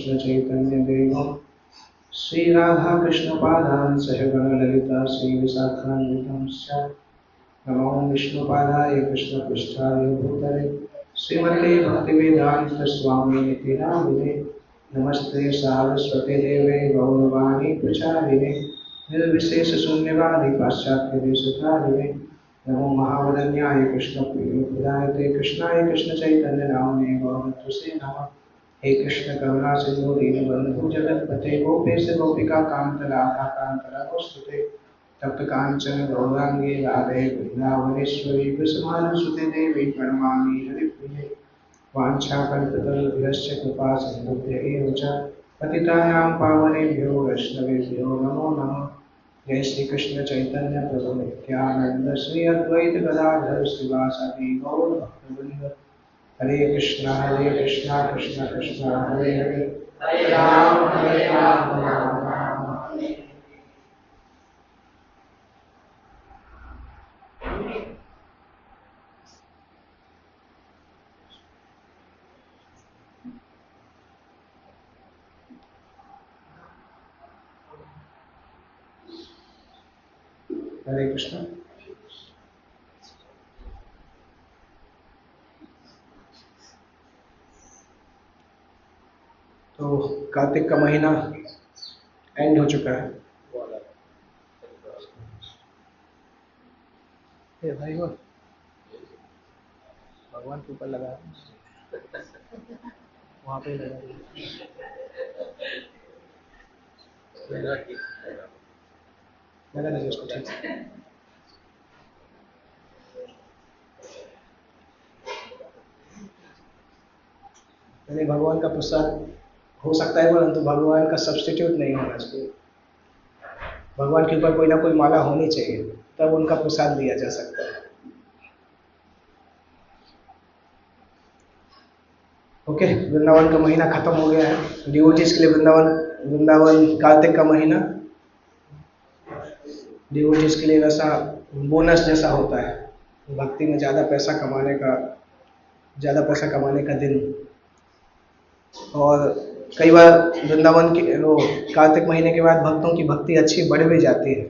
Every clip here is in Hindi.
कृष्ण चैतन्य देव श्री राधा कृष्ण पादान सहगण ललिता श्री विशाखान्वितं नमो विष्णुपादाय कृष्ण पृष्ठाय भूतले श्रीमते भक्तिवेदांत स्वामी निति नामिने नमस्ते सारस्वती देवे गौरवाणी प्रचारिणे निर्विशेष शून्यवादी पाश्चात्य देशकारिणे नमो महावदन्याय कृष्ण प्रिय कृष्णाय कृष्ण चैतन्य नामने गौरत्वसे नमः। हे कृष्ण करुणा सिंधु दीनबंधु जगतपते गोपेश गोपिका कांत राधा कांत राघोस्तुते तप्त कांचन गौरांगी राधे वृंदावनेश्वरी कुसुमानुसुते देवी प्रणमामि हरिप्रिये वाञ्छाकल्पतरुभ्यश्च कृपा सिन्धुभ्य एव च पतितानां पावनेभ्यो वैष्णवेभ्यो नमो नमः। जय श्री कृष्ण चैतन्य प्रभु नित्यानंद श्री अद्वैत गदाधर श्रीवासादि गौर भक्तवृंद हरे कृष्णा कृष्ण कृष्ण हरे हरे हरे राम राम राम। हरे कृष्ण। तो कार्तिक का महीना एंड हो चुका है। ए भाई वो भगवान के ऊपर लगा वहाँ पे लगा लगा नहीं उसको ठीक से। यानी भगवान का प्रसाद हो सकता है परंतु भगवान का सब्स्टिट्यूट नहीं होना चाहिए। भगवान के ऊपर कोई ना कोई माला होनी चाहिए तब उनका प्रसाद दिया जा सकता है। ओके, वृंदावन का महीना खत्म हो गया है। डिवोटीज के लिए वृंदावन कार्तिक का महीना डिवोटीज के लिए वैसा बोनस जैसा होता है। भक्ति में ज़्यादा पैसा कमाने का दिन। और कई बार वृंदावन के कार्तिक महीने के बाद भक्तों की भक्ति अच्छी बढ़ भी जाती है,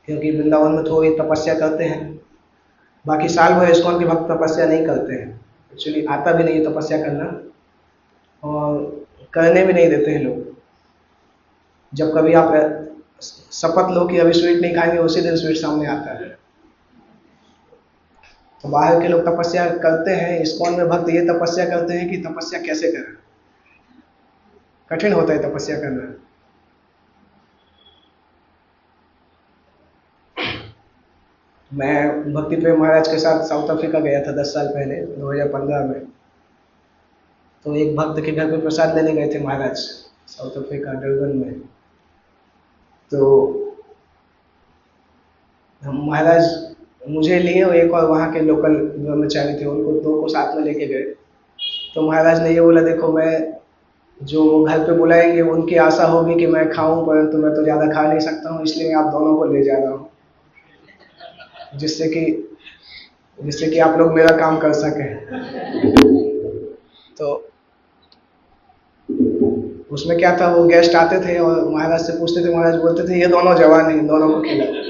क्योंकि वृंदावन में थोड़ी तपस्या करते हैं। बाकी साल भर इस्कॉन के भक्त तपस्या नहीं करते हैं, एक्चुअली आता भी नहीं है तपस्या करना और करने भी नहीं देते हैं लोग। जब कभी आप शपथ लो कि अभी स्वीट नहीं खाएंगे, उसी दिन स्वीट सामने आता है। तो बाहर के लोग तपस्या करते हैं, इस्कॉन में भक्त ये तपस्या करते हैं कि तपस्या कैसे करें। कठिन होता है तपस्या करना। मैं भक्ति प्रेम महाराज के साथ साउथ अफ्रीका गया था 10 साल पहले 2015 में। तो एक भक्त के घर पे प्रसाद लेने गए थे महाराज, साउथ अफ्रीका डरबन में। तो हम महाराज मुझे लिए और एक और वहाँ के लोकल ब्रह्मचारी थे, उनको दो को साथ में लेके गए। तो महाराज ने ये बोला, देखो मैं जो घर पे बुलाएंगे उनकी आशा होगी कि मैं खाऊं, परंतु मैं तो ज़्यादा खा नहीं सकता हूँ, इसलिए मैं आप दोनों को ले जा रहा हूँ, जिससे कि आप लोग मेरा काम कर सकें। तो उसमें क्या था, वो गेस्ट आते थे और महाराज से पूछते थे, महाराज बोलते थे ये दोनों जवान हैं, इन दोनों को खिलाओ।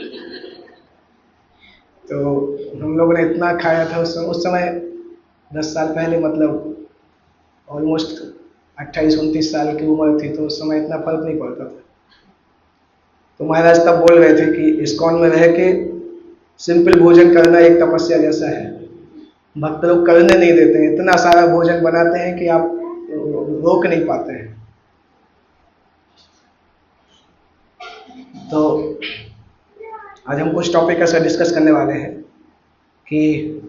तो हम लोगों ने इतना खाया था उस समय 10 साल पहले, मतलब ऑलमोस्ट 28-29 साल की उम्र थी, तो उस समय इतना फर्क नहीं पड़ता था। तो महाराज तब बोल रहे थे कि इस्कॉन में रह के सिंपल भोजन करना एक तपस्या जैसा है। भक्त लोग करने नहीं देते हैं, इतना सारा भोजन बनाते हैं कि आप रोक नहीं पाते हैं। तो आज हम कुछ टॉपिक ऐसा डिस्कस करने वाले हैं कि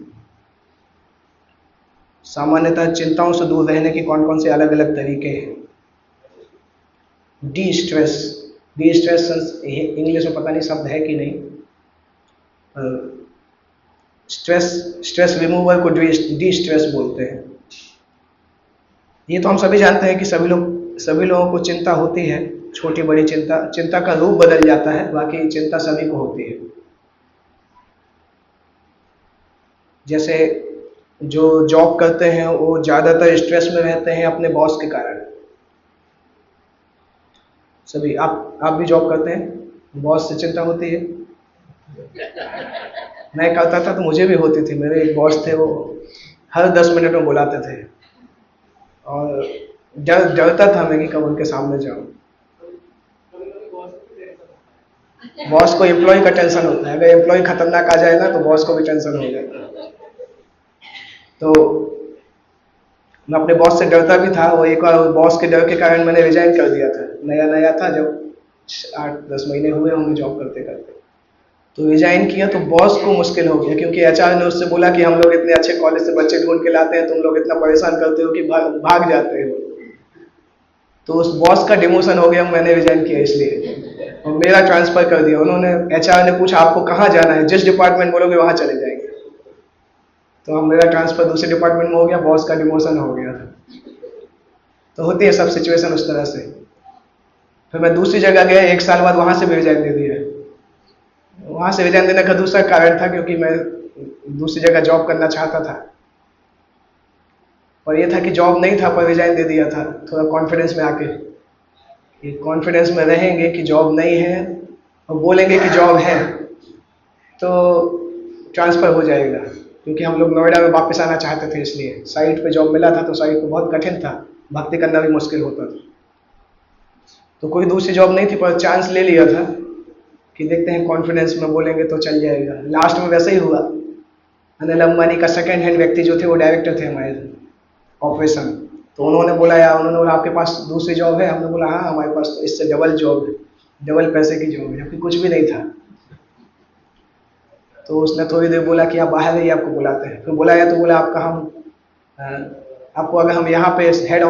सामान्यतः चिंताओं से दूर रहने के कौन कौन से अलग अलग तरीके हैं। डी स्ट्रेस इंग्लिश में पता नहीं शब्द है कि नहीं। स्ट्रेस रिमूवल को डी स्ट्रेस बोलते हैं। ये तो हम सभी जानते हैं कि सभी लोगों को चिंता होती है, छोटी बड़ी चिंता का रूप बदल जाता है, बाकी चिंता सभी को होती है। जैसे जो जॉब करते हैं वो ज़्यादातर स्ट्रेस में रहते हैं अपने बॉस के कारण, सभी। आप भी जॉब करते हैं, बॉस से चिंता होती है? मैं करता था तो मुझे भी होती थी। मेरे एक बॉस थे, वो हर 10 मिनट में बुलाते थे और डरता था मैं कि कब उनके सामने जाऊं। बॉस को एम्प्लॉय का टेंशन होता है, अगर एम्प्लॉय खतरनाक आ जाए ना तो बॉस को भी टेंशन हो जाता है। तो मैं अपने बॉस से डरता भी था। वो एक बार बॉस के डर के कारण मैंने रिजाइन कर दिया था। नया नया था, जब 8-10 महीने हुए होंगे जॉब करते करते, तो रिजाइन किया। तो बॉस को मुश्किल हो गया, क्योंकि एचआर ने उससे बोला कि हम लोग इतने अच्छे कॉलेज से बच्चे ढूंढ के लाते हैं, तुम लोग इतना परेशान करते हो कि भाग जाते हो। तो उस बॉस का डिमोशन हो गया, मैंने रिजाइन किया इसलिए, और मेरा ट्रांसफर कर दिया उन्होंने। एचआर ने पूछा आपको कहाँ जाना है, जिस डिपार्टमेंट बोलोगे वहां चले जाएंगे। तो अब मेरा ट्रांसफर दूसरे डिपार्टमेंट में हो गया, बॉस का डिमोशन हो गया। तो होती है सब सिचुएशन उस तरह से। फिर मैं दूसरी जगह गया, 1 साल बाद वहां से भी रिजाइन दे दिया। वहां से रिजाइन देने का दूसरा कारण था क्योंकि मैं दूसरी जगह जॉब करना चाहता था, और ये था कि जॉब नहीं था पर रिजाइन दे दिया था, थोड़ा कॉन्फिडेंस में आके। ये कॉन्फिडेंस में रहेंगे कि जॉब नहीं है और बोलेंगे कि जॉब है तो ट्रांसफर हो जाएगा। क्योंकि हम लोग नोएडा में वापस आना चाहते थे, इसलिए साइट पे जॉब मिला था। तो साइट पे बहुत कठिन था, भर्ती करना भी मुश्किल होता था। तो कोई दूसरी जॉब नहीं थी, पर चांस ले लिया था कि देखते हैं कॉन्फिडेंस में बोलेंगे तो चल जाएगा। लास्ट में वैसा ही हुआ। अनिल अंबानी का सेकंड हैंड व्यक्ति जो थे वो डायरेक्टर थे हमारे ऑपरेशन। तो उन्होंने बोला यार, उन्होंने बोला आपके पास दूसरी जॉब है? हमने बोला हाँ हमारे पास तो इससे डबल जॉब है, डबल पैसे की जॉब है, जबकि कुछ भी नहीं था। तो उसने थोड़ी देर बोला कि आप बाहर ही आपको बुलाते हैं। फिर बुलाया तो बोला आपका हम आपको अगर हम यहाँ पे हेड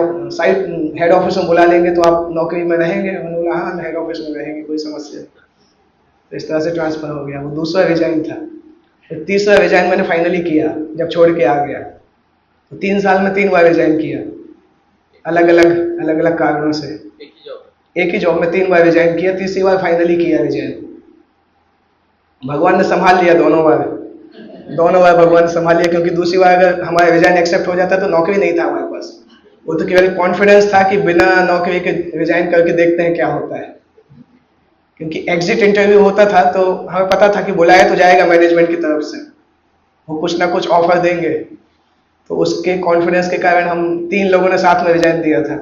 ऑफिस में बुला लेंगे तो आप नौकरी में रहेंगे? हमने बोला हाँ हेड ऑफिस में रहेंगे, कोई समस्या। तो इस तरह से ट्रांसफर हो गया। वो दूसरा रिजाइन था। फिर तीसरा रिजाइन मैंने फाइनली किया जब छोड़ के आ गया। तो 3 साल में 3 बार रिजाइन किया, अलग अलग कारणों से। एक ही जॉब में 3 बार रिजाइन किया, तीसरी बार फाइनली किया रिजाइन। भगवान ने संभाल लिया दोनों बार भगवान ने संभाल लिया। क्योंकि दूसरी बार अगर हमारा रिजाइन एक्सेप्ट हो जाता तो नौकरी नहीं था हमारे पास। वो तो केवल कॉन्फिडेंस था कि बिना नौकरी के रिजाइन करके देखते हैं क्या होता है। क्योंकि एग्जिट इंटरव्यू होता था तो हमें पता था कि बुलाया तो जाएगा मैनेजमेंट की तरफ से, वो कुछ ना कुछ ऑफर देंगे। तो उसके कॉन्फिडेंस के कारण हम 3 लोगों ने साथ में रिजाइन दिया था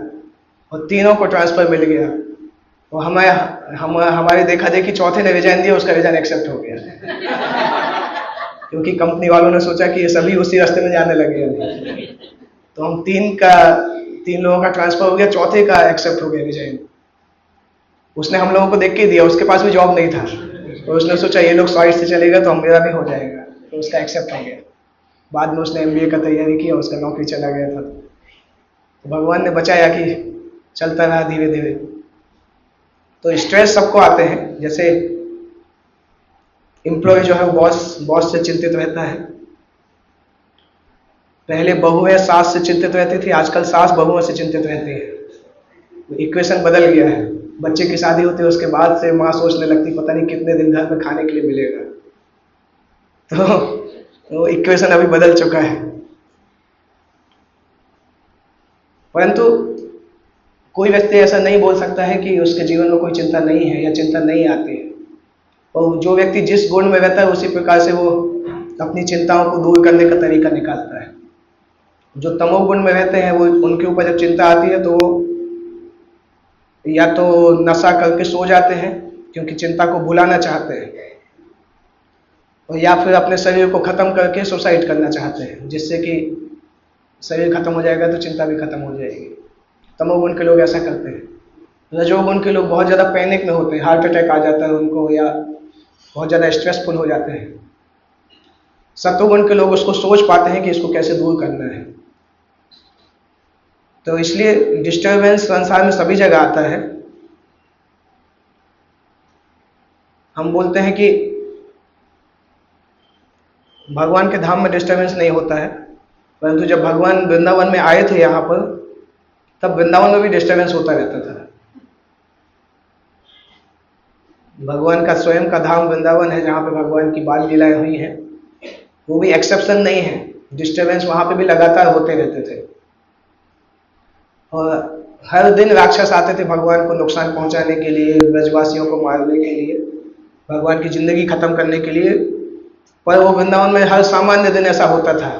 और तीनों को ट्रांसफर मिल गया। और हमारे देखा देखी चौथे ने रिजाइन दिया, उसका रिजाइन एक्सेप्ट हो गया। क्योंकि कंपनी वालों ने सोचा कि ये सभी उसी रास्ते में जाने लगे हैं। तो हम 3 लोगों का ट्रांसफर हो गया, चौथे का एक्सेप्ट हो गया रिजाइन। उसने हम लोगों को देख के दिया, उसके पास भी जॉब नहीं था। तो उसने सोचा ये लोग साइड से चलेगा तो मेरा भी हो जाएगा, तो उसका एक्सेप्ट हो गया। बाद में उसने एमबीए का तैयारी किया, उसका नौकरी चला गया था। तो भगवान ने बचाया कि चलता रहा धीरे धीरे। तो स्ट्रेस सबको आते हैं। जैसे एम्प्लॉय जो है वो बॉस से चिंतित रहता है। पहले बहुएं सास से चिंतित रहती थी, आजकल सास बहुओं से चिंतित रहती है। इक्वेशन बदल गया है। बच्चे की शादी होती है उसके बाद से माँ सोचने लगती पता नहीं कितने दिन घर में खाने के लिए मिलेगा। तो इक्वेशन अभी बदल चुका है। परंतु कोई व्यक्ति ऐसा नहीं बोल सकता है कि उसके जीवन में कोई चिंता नहीं है या चिंता नहीं आती है। और जो व्यक्ति जिस गुण में रहता है उसी प्रकार से वो अपनी चिंताओं को दूर करने का तरीका निकालता है। जो तमोगुण में रहते हैं वो, उनके ऊपर जब चिंता आती है तो वो या तो नशा करके सो जाते हैं क्योंकि चिंता को भुलाना चाहते हैं, और या फिर अपने शरीर को खत्म करके सुसाइड करना चाहते हैं, जिससे कि शरीर खत्म हो जाएगा तो चिंता भी खत्म हो जाएगी। तमोगुण के लोग ऐसा करते हैं। रजोगुण के लोग बहुत ज़्यादा पैनिक में होते हैं, हार्ट अटैक आ जाता है उनको, या बहुत ज़्यादा स्ट्रेसफुल हो जाते हैं। सत्वगुण के लोग उसको सोच पाते हैं कि इसको कैसे दूर करना है। तो इसलिए डिस्टर्बेंस संसार में सभी जगह आता है। हम बोलते हैं कि भगवान के धाम में डिस्टर्बेंस नहीं होता है, परंतु जब भगवान वृंदावन में आए थे यहाँ पर, तब वृंदावन में भी डिस्टर्बेंस होता रहता था। भगवान का स्वयं का धाम वृंदावन है जहाँ पे भगवान की बाल लीलाएं हुई हैं, वो भी एक्सेप्शन नहीं है। डिस्टर्बेंस वहाँ पे भी लगातार होते रहते थे। और हर दिन राक्षस आते थे भगवान को नुकसान पहुंचाने के लिए, ब्रजवासियों को मारने के लिए, भगवान की जिंदगी खत्म करने के लिए। पर वो वृंदावन में हर सामान्य दिन ऐसा होता था।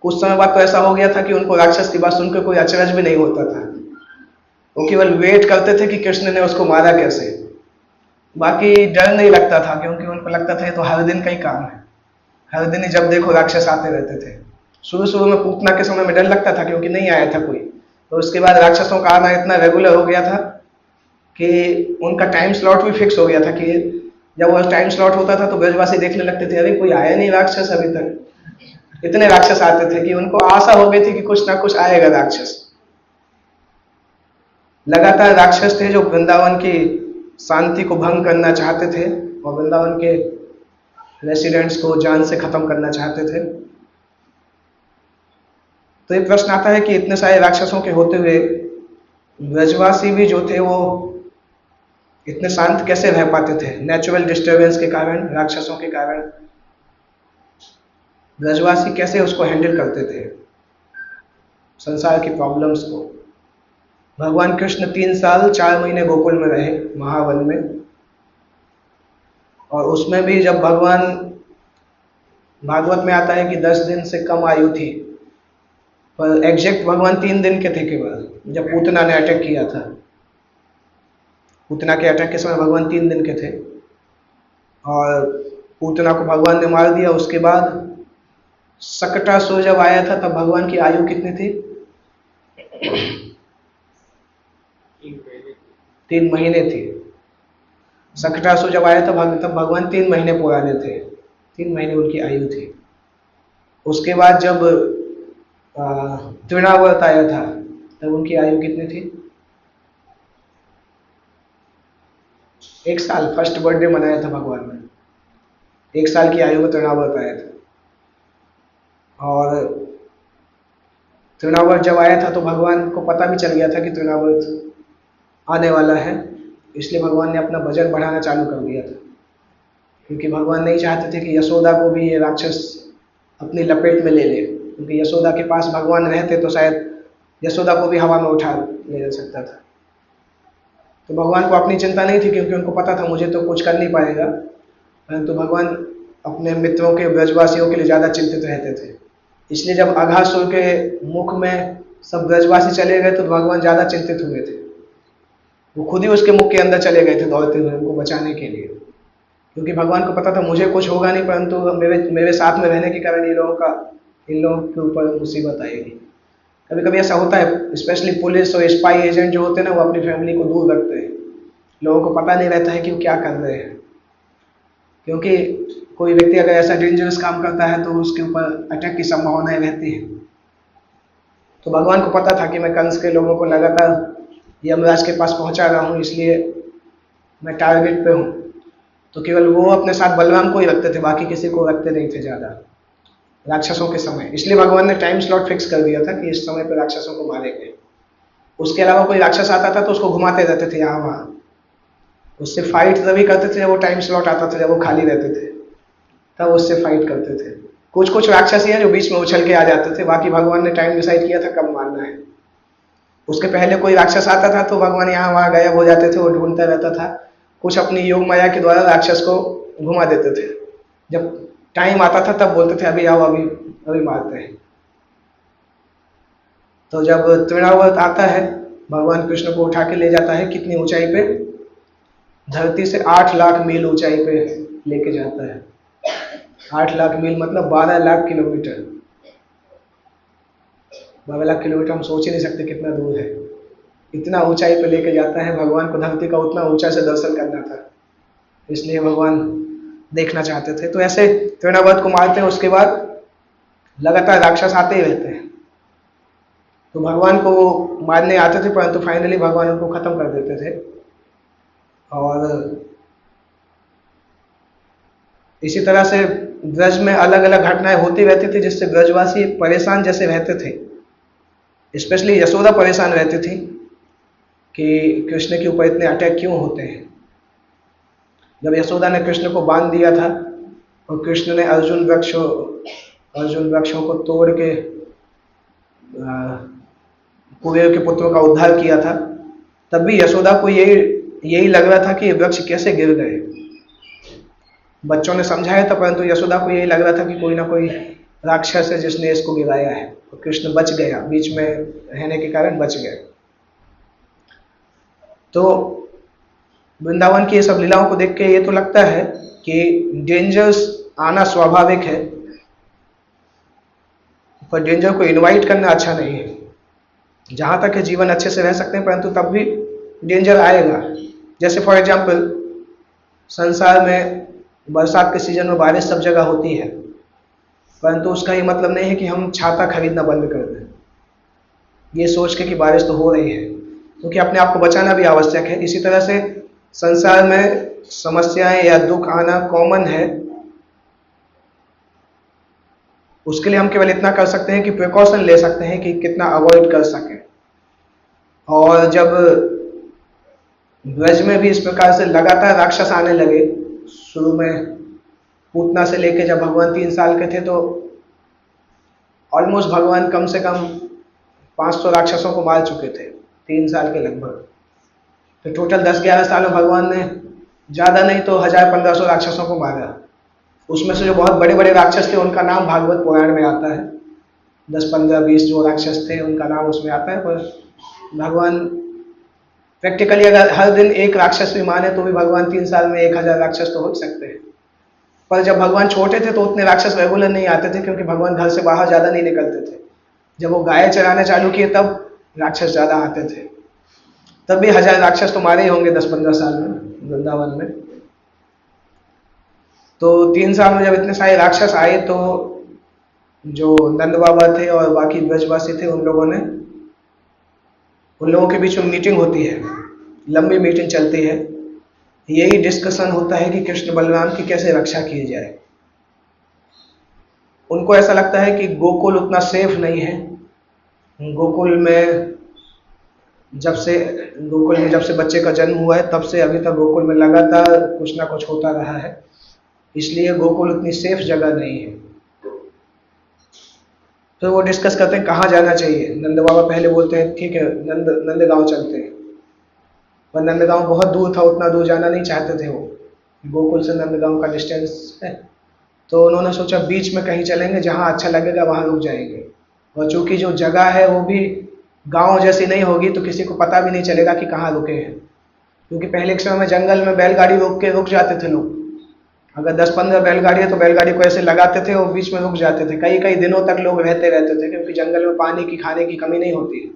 कुछ समय बाद तो ऐसा हो गया था कि उनको राक्षस की बात सुनकर कोई अचरज भी नहीं होता था। वो केवल वेट करते थे कि कृष्ण ने उसको मारा कैसे। बाकी डर नहीं लगता था, क्योंकि उनको लगता था ये तो हर दिन का ही काम है, हर दिन ही जब देखो राक्षस आते रहते थे। शुरू शुरू में पूतना के समय में डर लगता था, क्योंकि नहीं आया था कोई। तो उसके बाद राक्षसों का आना इतना रेगुलर हो गया था कि उनका टाइम स्लॉट भी फिक्स हो गया था कि जब वो टाइम स्लॉट होता था तो ब्रजवासी देखने लगते थे, अरे कोई आया नहीं राक्षस अभी तक। इतने राक्षस आते थे कि उनको आशा हो गई थी कि कुछ ना कुछ आएगा राक्षस। लगातार राक्षस थे जो वृंदावन की शांति को भंग करना चाहते थे और वृंदावन के रेसिडेंट्स को जान से खत्म करना चाहते थे। तो ये प्रश्न आता है कि इतने सारे राक्षसों के होते हुए ब्रजवासी भी जो थे वो इतने शांत कैसे रह पाते थे? नेचुरल डिस्टरबेंस के कारण, राक्षसों के कारण ब्रजवासी कैसे उसको हैंडल करते थे, संसार की प्रॉब्लम्स को? भगवान कृष्ण 3 साल 4 महीने गोकुल में रहे, महावन में। और उसमें भी जब भगवान, भागवत में आता है कि 10 दिन से कम आयु थी, पर एग्जैक्ट भगवान 3 दिन के थे केवल, जब पूतना ने अटैक किया था। पूतना के अटैक के समय भगवान 3 दिन के थे और पूतना को भगवान ने मार दिया। उसके बाद सकटासुर जब आया था तब भगवान की आयु कितनी थी? 3 महीने थी। सकटासुर जब आया था तब भगवान 3 महीने पुराने थे, 3 महीने उनकी आयु थी। उसके बाद जब तृणावर्त आया था तब उनकी आयु कितनी थी? 1 साल। फर्स्ट बर्थडे मनाया था भगवान ने, 1 साल की आयु में तृणावर्त आया था। और तृणावर्त जब आया था तो भगवान को पता भी चल गया था कि तृणावर्त आने वाला है, इसलिए भगवान ने अपना वजन बढ़ाना चालू कर दिया था, क्योंकि भगवान नहीं चाहते थे कि यशोदा को भी ये राक्षस अपनी लपेट में ले ले, क्योंकि यशोदा के पास भगवान रहते तो शायद यशोदा को भी हवा में उठा ले जा सकता था। तो भगवान को अपनी चिंता नहीं थी, क्योंकि उनको पता था मुझे तो कुछ कर नहीं पाएगा, परंतु भगवान अपने मित्रों के, ब्रजवासियों के लिए ज़्यादा चिंतित रहते थे। इसलिए जब अघासुर के मुख में सब ब्रजवासी चले गए तो भगवान ज़्यादा चिंतित हुए थे। वो खुद ही उसके मुख के अंदर चले गए थे दौड़ते हुए उनको बचाने के लिए, क्योंकि भगवान को पता था मुझे कुछ होगा नहीं, परंतु मेरे साथ में रहने के कारण इन लोगों के ऊपर मुसीबत आएगी। कभी कभी ऐसा होता है, स्पेशली पुलिस और स्पाई एजेंट जो होते हैं ना, वो अपनी फैमिली को दूर रखते हैं। लोगों को पता नहीं रहता है कि वो क्या कर रहे हैं, क्योंकि कोई व्यक्ति अगर ऐसा डेंजरस काम करता है तो उसके ऊपर अटैक की संभावनाएं रहती है। तो भगवान को पता था कि मैं कंस के लोगों को लगातार यमराज के पास पहुंचा रहा हूँ, इसलिए मैं टारगेट पे हूँ। तो केवल वो अपने साथ बलराम को ही रखते थे, बाकी किसी को रखते नहीं थे ज़्यादा राक्षसों के समय। इसलिए भगवान ने टाइम स्लॉट फिक्स कर दिया था कि इस समय पर राक्षसों को मारेंगे। उसके अलावा कोई राक्षस आता था तो उसको घुमाते रहते थे यहाँ वहाँ, उससे फाइट तभी करते थे जब वो टाइम स्लॉट आता था, जब वो खाली रहते थे तब उससे फाइट करते थे। कुछ कुछ राक्षस ही हैं जो बीच में उछल के आ जाते थे, बाकी भगवान ने टाइम डिसाइड किया था कब मारना है। उसके पहले कोई राक्षस आता था तो भगवान यहाँ वहाँ गायब हो जाते थे, वो ढूंढता रहता था। कुछ अपनी योग माया के द्वारा राक्षस को घुमा देते थे, जब टाइम आता था तब बोलते थे अभी आओ, अभी मारते हैं। तो जब तृणावर्त आता है, भगवान कृष्ण को उठा के ले जाता है कितनी ऊंचाई पे? धरती से 8 लाख मील ऊंचाई पे लेके जाता है। 8 लाख मील मतलब 12 लाख किलोमीटर। 12 लाख किलोमीटर हम सोच ही नहीं सकते कितना दूर है। इतना ऊंचाई पे लेके जाता है भगवान को, धरती का उतना ऊंचा से दर्शन करना था, इसलिए भगवान देखना चाहते थे। तो ऐसे तृणावर्त को मारते हैं, उसके बाद लगातार राक्षस आते ही रहते हैं। तो भगवान को मारने आते थे, परंतु फाइनली भगवान उनको खत्म कर देते थे। और इसी तरह से ब्रज में अलग अलग घटनाएं होती रहती थी, जिससे ब्रजवासी परेशान जैसे रहते थे। स्पेशली यशोदा परेशान रहती थी कि कृष्ण के ऊपर इतने अटैक क्यों होते हैं। जब यशोदा ने कृष्ण को बांध दिया था और कृष्ण ने अर्जुन वृक्षों को तोड़ के कुबेर के पुत्रों का उद्धार किया था, तब भी यशोदा को यही यही लग रहा था कि ये वृक्ष कैसे गिर गए। बच्चों ने समझाया था, परंतु यशोदा को यही लग रहा था कि कोई ना कोई राक्षस है जिसने इसको गिराया है। तो कृष्ण बच गया, बीच में रहने के कारण बच गए। तो वृंदावन की ये सब लीलाओं को देख के ये तो लगता है कि डेंजर्स आना स्वाभाविक है, पर डेंजर को इनवाइट करना अच्छा नहीं है। जहां तक है जीवन अच्छे से रह सकते हैं, परंतु तब भी डेंजर आएगा। जैसे फॉर एग्जाम्पल, संसार में बरसात के सीजन में बारिश सब जगह होती है, परंतु उसका ये मतलब नहीं है कि हम छाता खरीदना बंद कर दें ये सोच के कि बारिश तो हो रही है, क्योंकि अपने आप को बचाना भी आवश्यक है। इसी तरह से संसार में समस्याएं या दुख आना कॉमन है, उसके लिए हम केवल इतना कर सकते हैं कि प्रिकॉशन ले सकते हैं कि कितना अवॉइड कर सकें। और जब ब्रज में भी इस प्रकार से लगातार राक्षस आने लगे, शुरू में पूतना से लेके जब भगवान 3 साल के थे तो ऑलमोस्ट भगवान कम से कम 500 राक्षसों को मार चुके थे 3 साल के लगभग। तो टोटल 10-11 साल में भगवान ने ज़्यादा नहीं तो 1000-1500 राक्षसों को मारा। उसमें से जो बहुत बड़े बड़े राक्षस थे उनका नाम भागवत पुराण में आता है, 10-15-20 जो राक्षस थे उनका नाम उसमें आता है। पर भगवान प्रैक्टिकली अगर हर दिन एक राक्षस भी माने तो भी भगवान 3 साल में 1000 राक्षस तो हो ही सकते हैं। पर जब भगवान छोटे थे तो उतने राक्षस रेगुलर नहीं आते थे, क्योंकि भगवान घर से बाहर ज़्यादा नहीं निकलते थे। जब वो गाय चराने चालू किए तब राक्षस ज़्यादा आते थे, तब भी 1000 राक्षस तो मारे ही होंगे 10-15 साल में वृंदावन में। तो 3 साल में जब इतने सारे राक्षस आए तो जो नंद बाबा थे और बाकी ब्रजवासी थे उन लोगों के बीच में मीटिंग होती है, लंबी मीटिंग चलती है। यही डिस्कशन होता है कि कृष्ण बलराम की कैसे रक्षा की जाए। उनको ऐसा लगता है कि गोकुल उतना सेफ नहीं है। गोकुल में जब से बच्चे का जन्म हुआ है तब से अभी तक गोकुल में लगातार कुछ ना कुछ होता रहा है, इसलिए गोकुल उतनी सेफ जगह नहीं है। तो वो डिस्कस करते हैं कहाँ जाना चाहिए। नंद बाबा पहले बोलते हैं ठीक है नंदगांव चलते हैं, पर नंदगांव बहुत दूर था, उतना दूर जाना नहीं चाहते थे वो, गोकुल से नंदगांव का डिस्टेंस है। तो उन्होंने सोचा बीच में कहीं चलेंगे, जहाँ अच्छा लगेगा वहाँ रुक जाएंगे। और चूंकि जो जगह है वो भी गांव जैसी नहीं होगी तो किसी को पता भी नहीं चलेगा कि कहाँ रुके हैं, क्योंकि पहले के समय में जंगल में बैलगाड़ी रोक के रुक जाते थे लोग। अगर 10-15 बैलगाड़ी है तो बैलगाड़ी को ऐसे लगाते थे और बीच में रुक जाते थे, कई दिनों तक लोग रहते थे, क्योंकि जंगल में पानी की खाने की कमी नहीं होती है।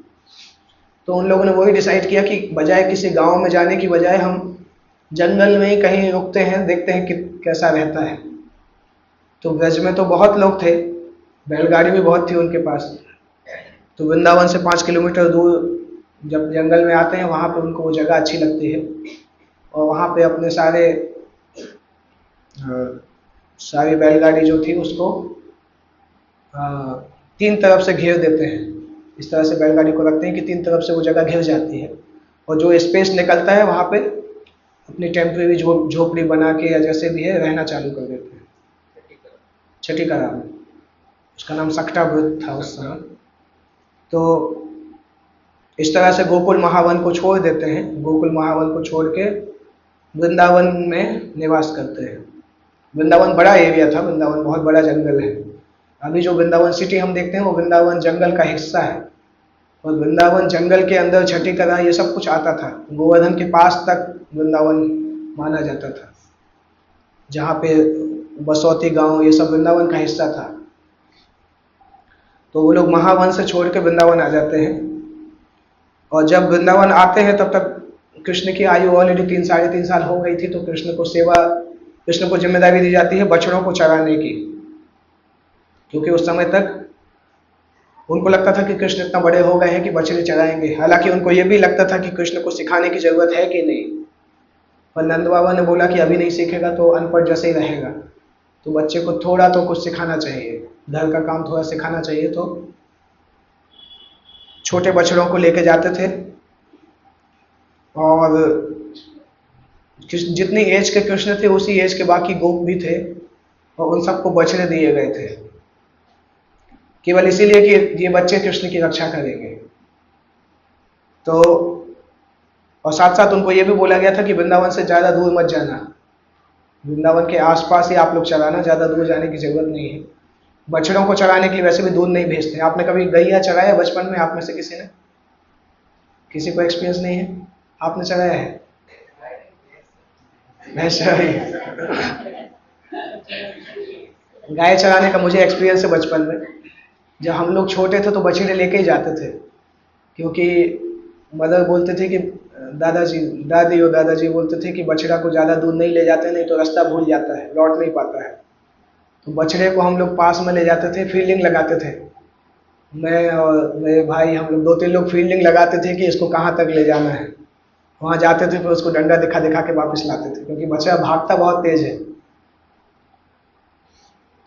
तो उन लोगों ने वही डिसाइड किया कि बजाय किसी गांव में जाने की बजाय हम जंगल में ही कहीं रुकते हैं, देखते हैं कि कैसा रहता है। तो ब्रज में तो बहुत लोग थे, बैलगाड़ी भी बहुत थी उनके पास। तो वृंदावन से 5 किलोमीटर दूर जब जंगल में आते हैं वहाँ पे उनको वो जगह अच्छी लगती है, और वहाँ पे अपने सारी बैलगाड़ी जो थी उसको 3 तरफ से घेर देते हैं। इस तरह से बैलगाड़ी को रखते हैं कि 3 तरफ से वो जगह घिर जाती है, और जो स्पेस निकलता है वहाँ पे अपनी टेम्परेरी झोपड़ी बना के या जैसे भी है रहना चालू कर देते हैं। छठी करा में उसका नाम सकटा व्रत था उस समय। तो इस तरह से गोकुल महावन को छोड़ देते हैं, गोकुल महावन को छोड़ के वृंदावन में निवास करते हैं। वृंदावन बड़ा एरिया था, वृंदावन बहुत बड़ा जंगल है। अभी जो वृंदावन सिटी हम देखते हैं वो वृंदावन जंगल का हिस्सा है, और वृंदावन जंगल के अंदर छठी कला ये सब कुछ आता था। गोवर्धन के पास तक वृंदावन माना जाता था, जहाँ पे बसौती गांव ये सब वृंदावन का हिस्सा था। तो वो लोग महावन से छोड़ के वृंदावन आ जाते हैं, और जब वृंदावन आते हैं तब तक कृष्ण की आयु ऑलरेडी 3-3.5 साल हो गई थी। तो कृष्ण को जिम्मेदारी दी जाती है बछड़ों को चराने की, क्योंकि उस समय तक उनको लगता था कि कृष्ण इतना बड़े हो गए हैं कि बछड़े चराएंगे। हालांकि उनको ये भी लगता था कि कृष्ण को सिखाने की जरूरत है कि नहीं, पर नंद बाबा ने बोला कि अभी नहीं सीखेगा तो अनपढ़ जैसे ही रहेगा, तो बच्चे को थोड़ा तो कुछ सिखाना चाहिए, घर का काम थोड़ा सिखाना चाहिए। तो छोटे बछड़ों को लेके जाते थे, और जितनी एज के कृष्ण थे उसी एज के बाकी गोप भी थे, और उन सबको बछड़े दिए गए थे केवल इसीलिए कि ये बच्चे कृष्ण की रक्षा करेंगे। तो और साथ साथ उनको ये भी बोला गया था कि वृंदावन से ज़्यादा दूर मत जाना, वृंदावन के आसपास ही आप लोग चराना, ज़्यादा दूर जाने की ज़रूरत नहीं है। बछड़ों को चराने के लिए वैसे भी दूर नहीं भेजते। आपने कभी गैया चराया बचपन में आप में से किसी ने? किसी को एक्सपीरियंस नहीं है? आपने चराया है? भैंस चराई? गाय चराने का मुझे एक्सपीरियंस है बचपन में। जब हम लोग छोटे थे तो बछड़े लेके ही जाते थे, क्योंकि मदर बोलते थे कि दादी और दादाजी बोलते थे कि बछड़ा को ज़्यादा दूर नहीं ले जाते, नहीं तो रास्ता भूल जाता है, लौट नहीं पाता है। तो बछड़े को हम लोग पास में ले जाते थे, फील्डिंग लगाते थे। मैं और मेरे भाई, हम लोग 2-3 लोग फील्डिंग लगाते थे कि इसको कहाँ तक ले जाना है। वहाँ जाते थे, फिर उसको डंडा दिखा दिखा के वापस लाते थे, क्योंकि बछड़ा भागता बहुत तेज है।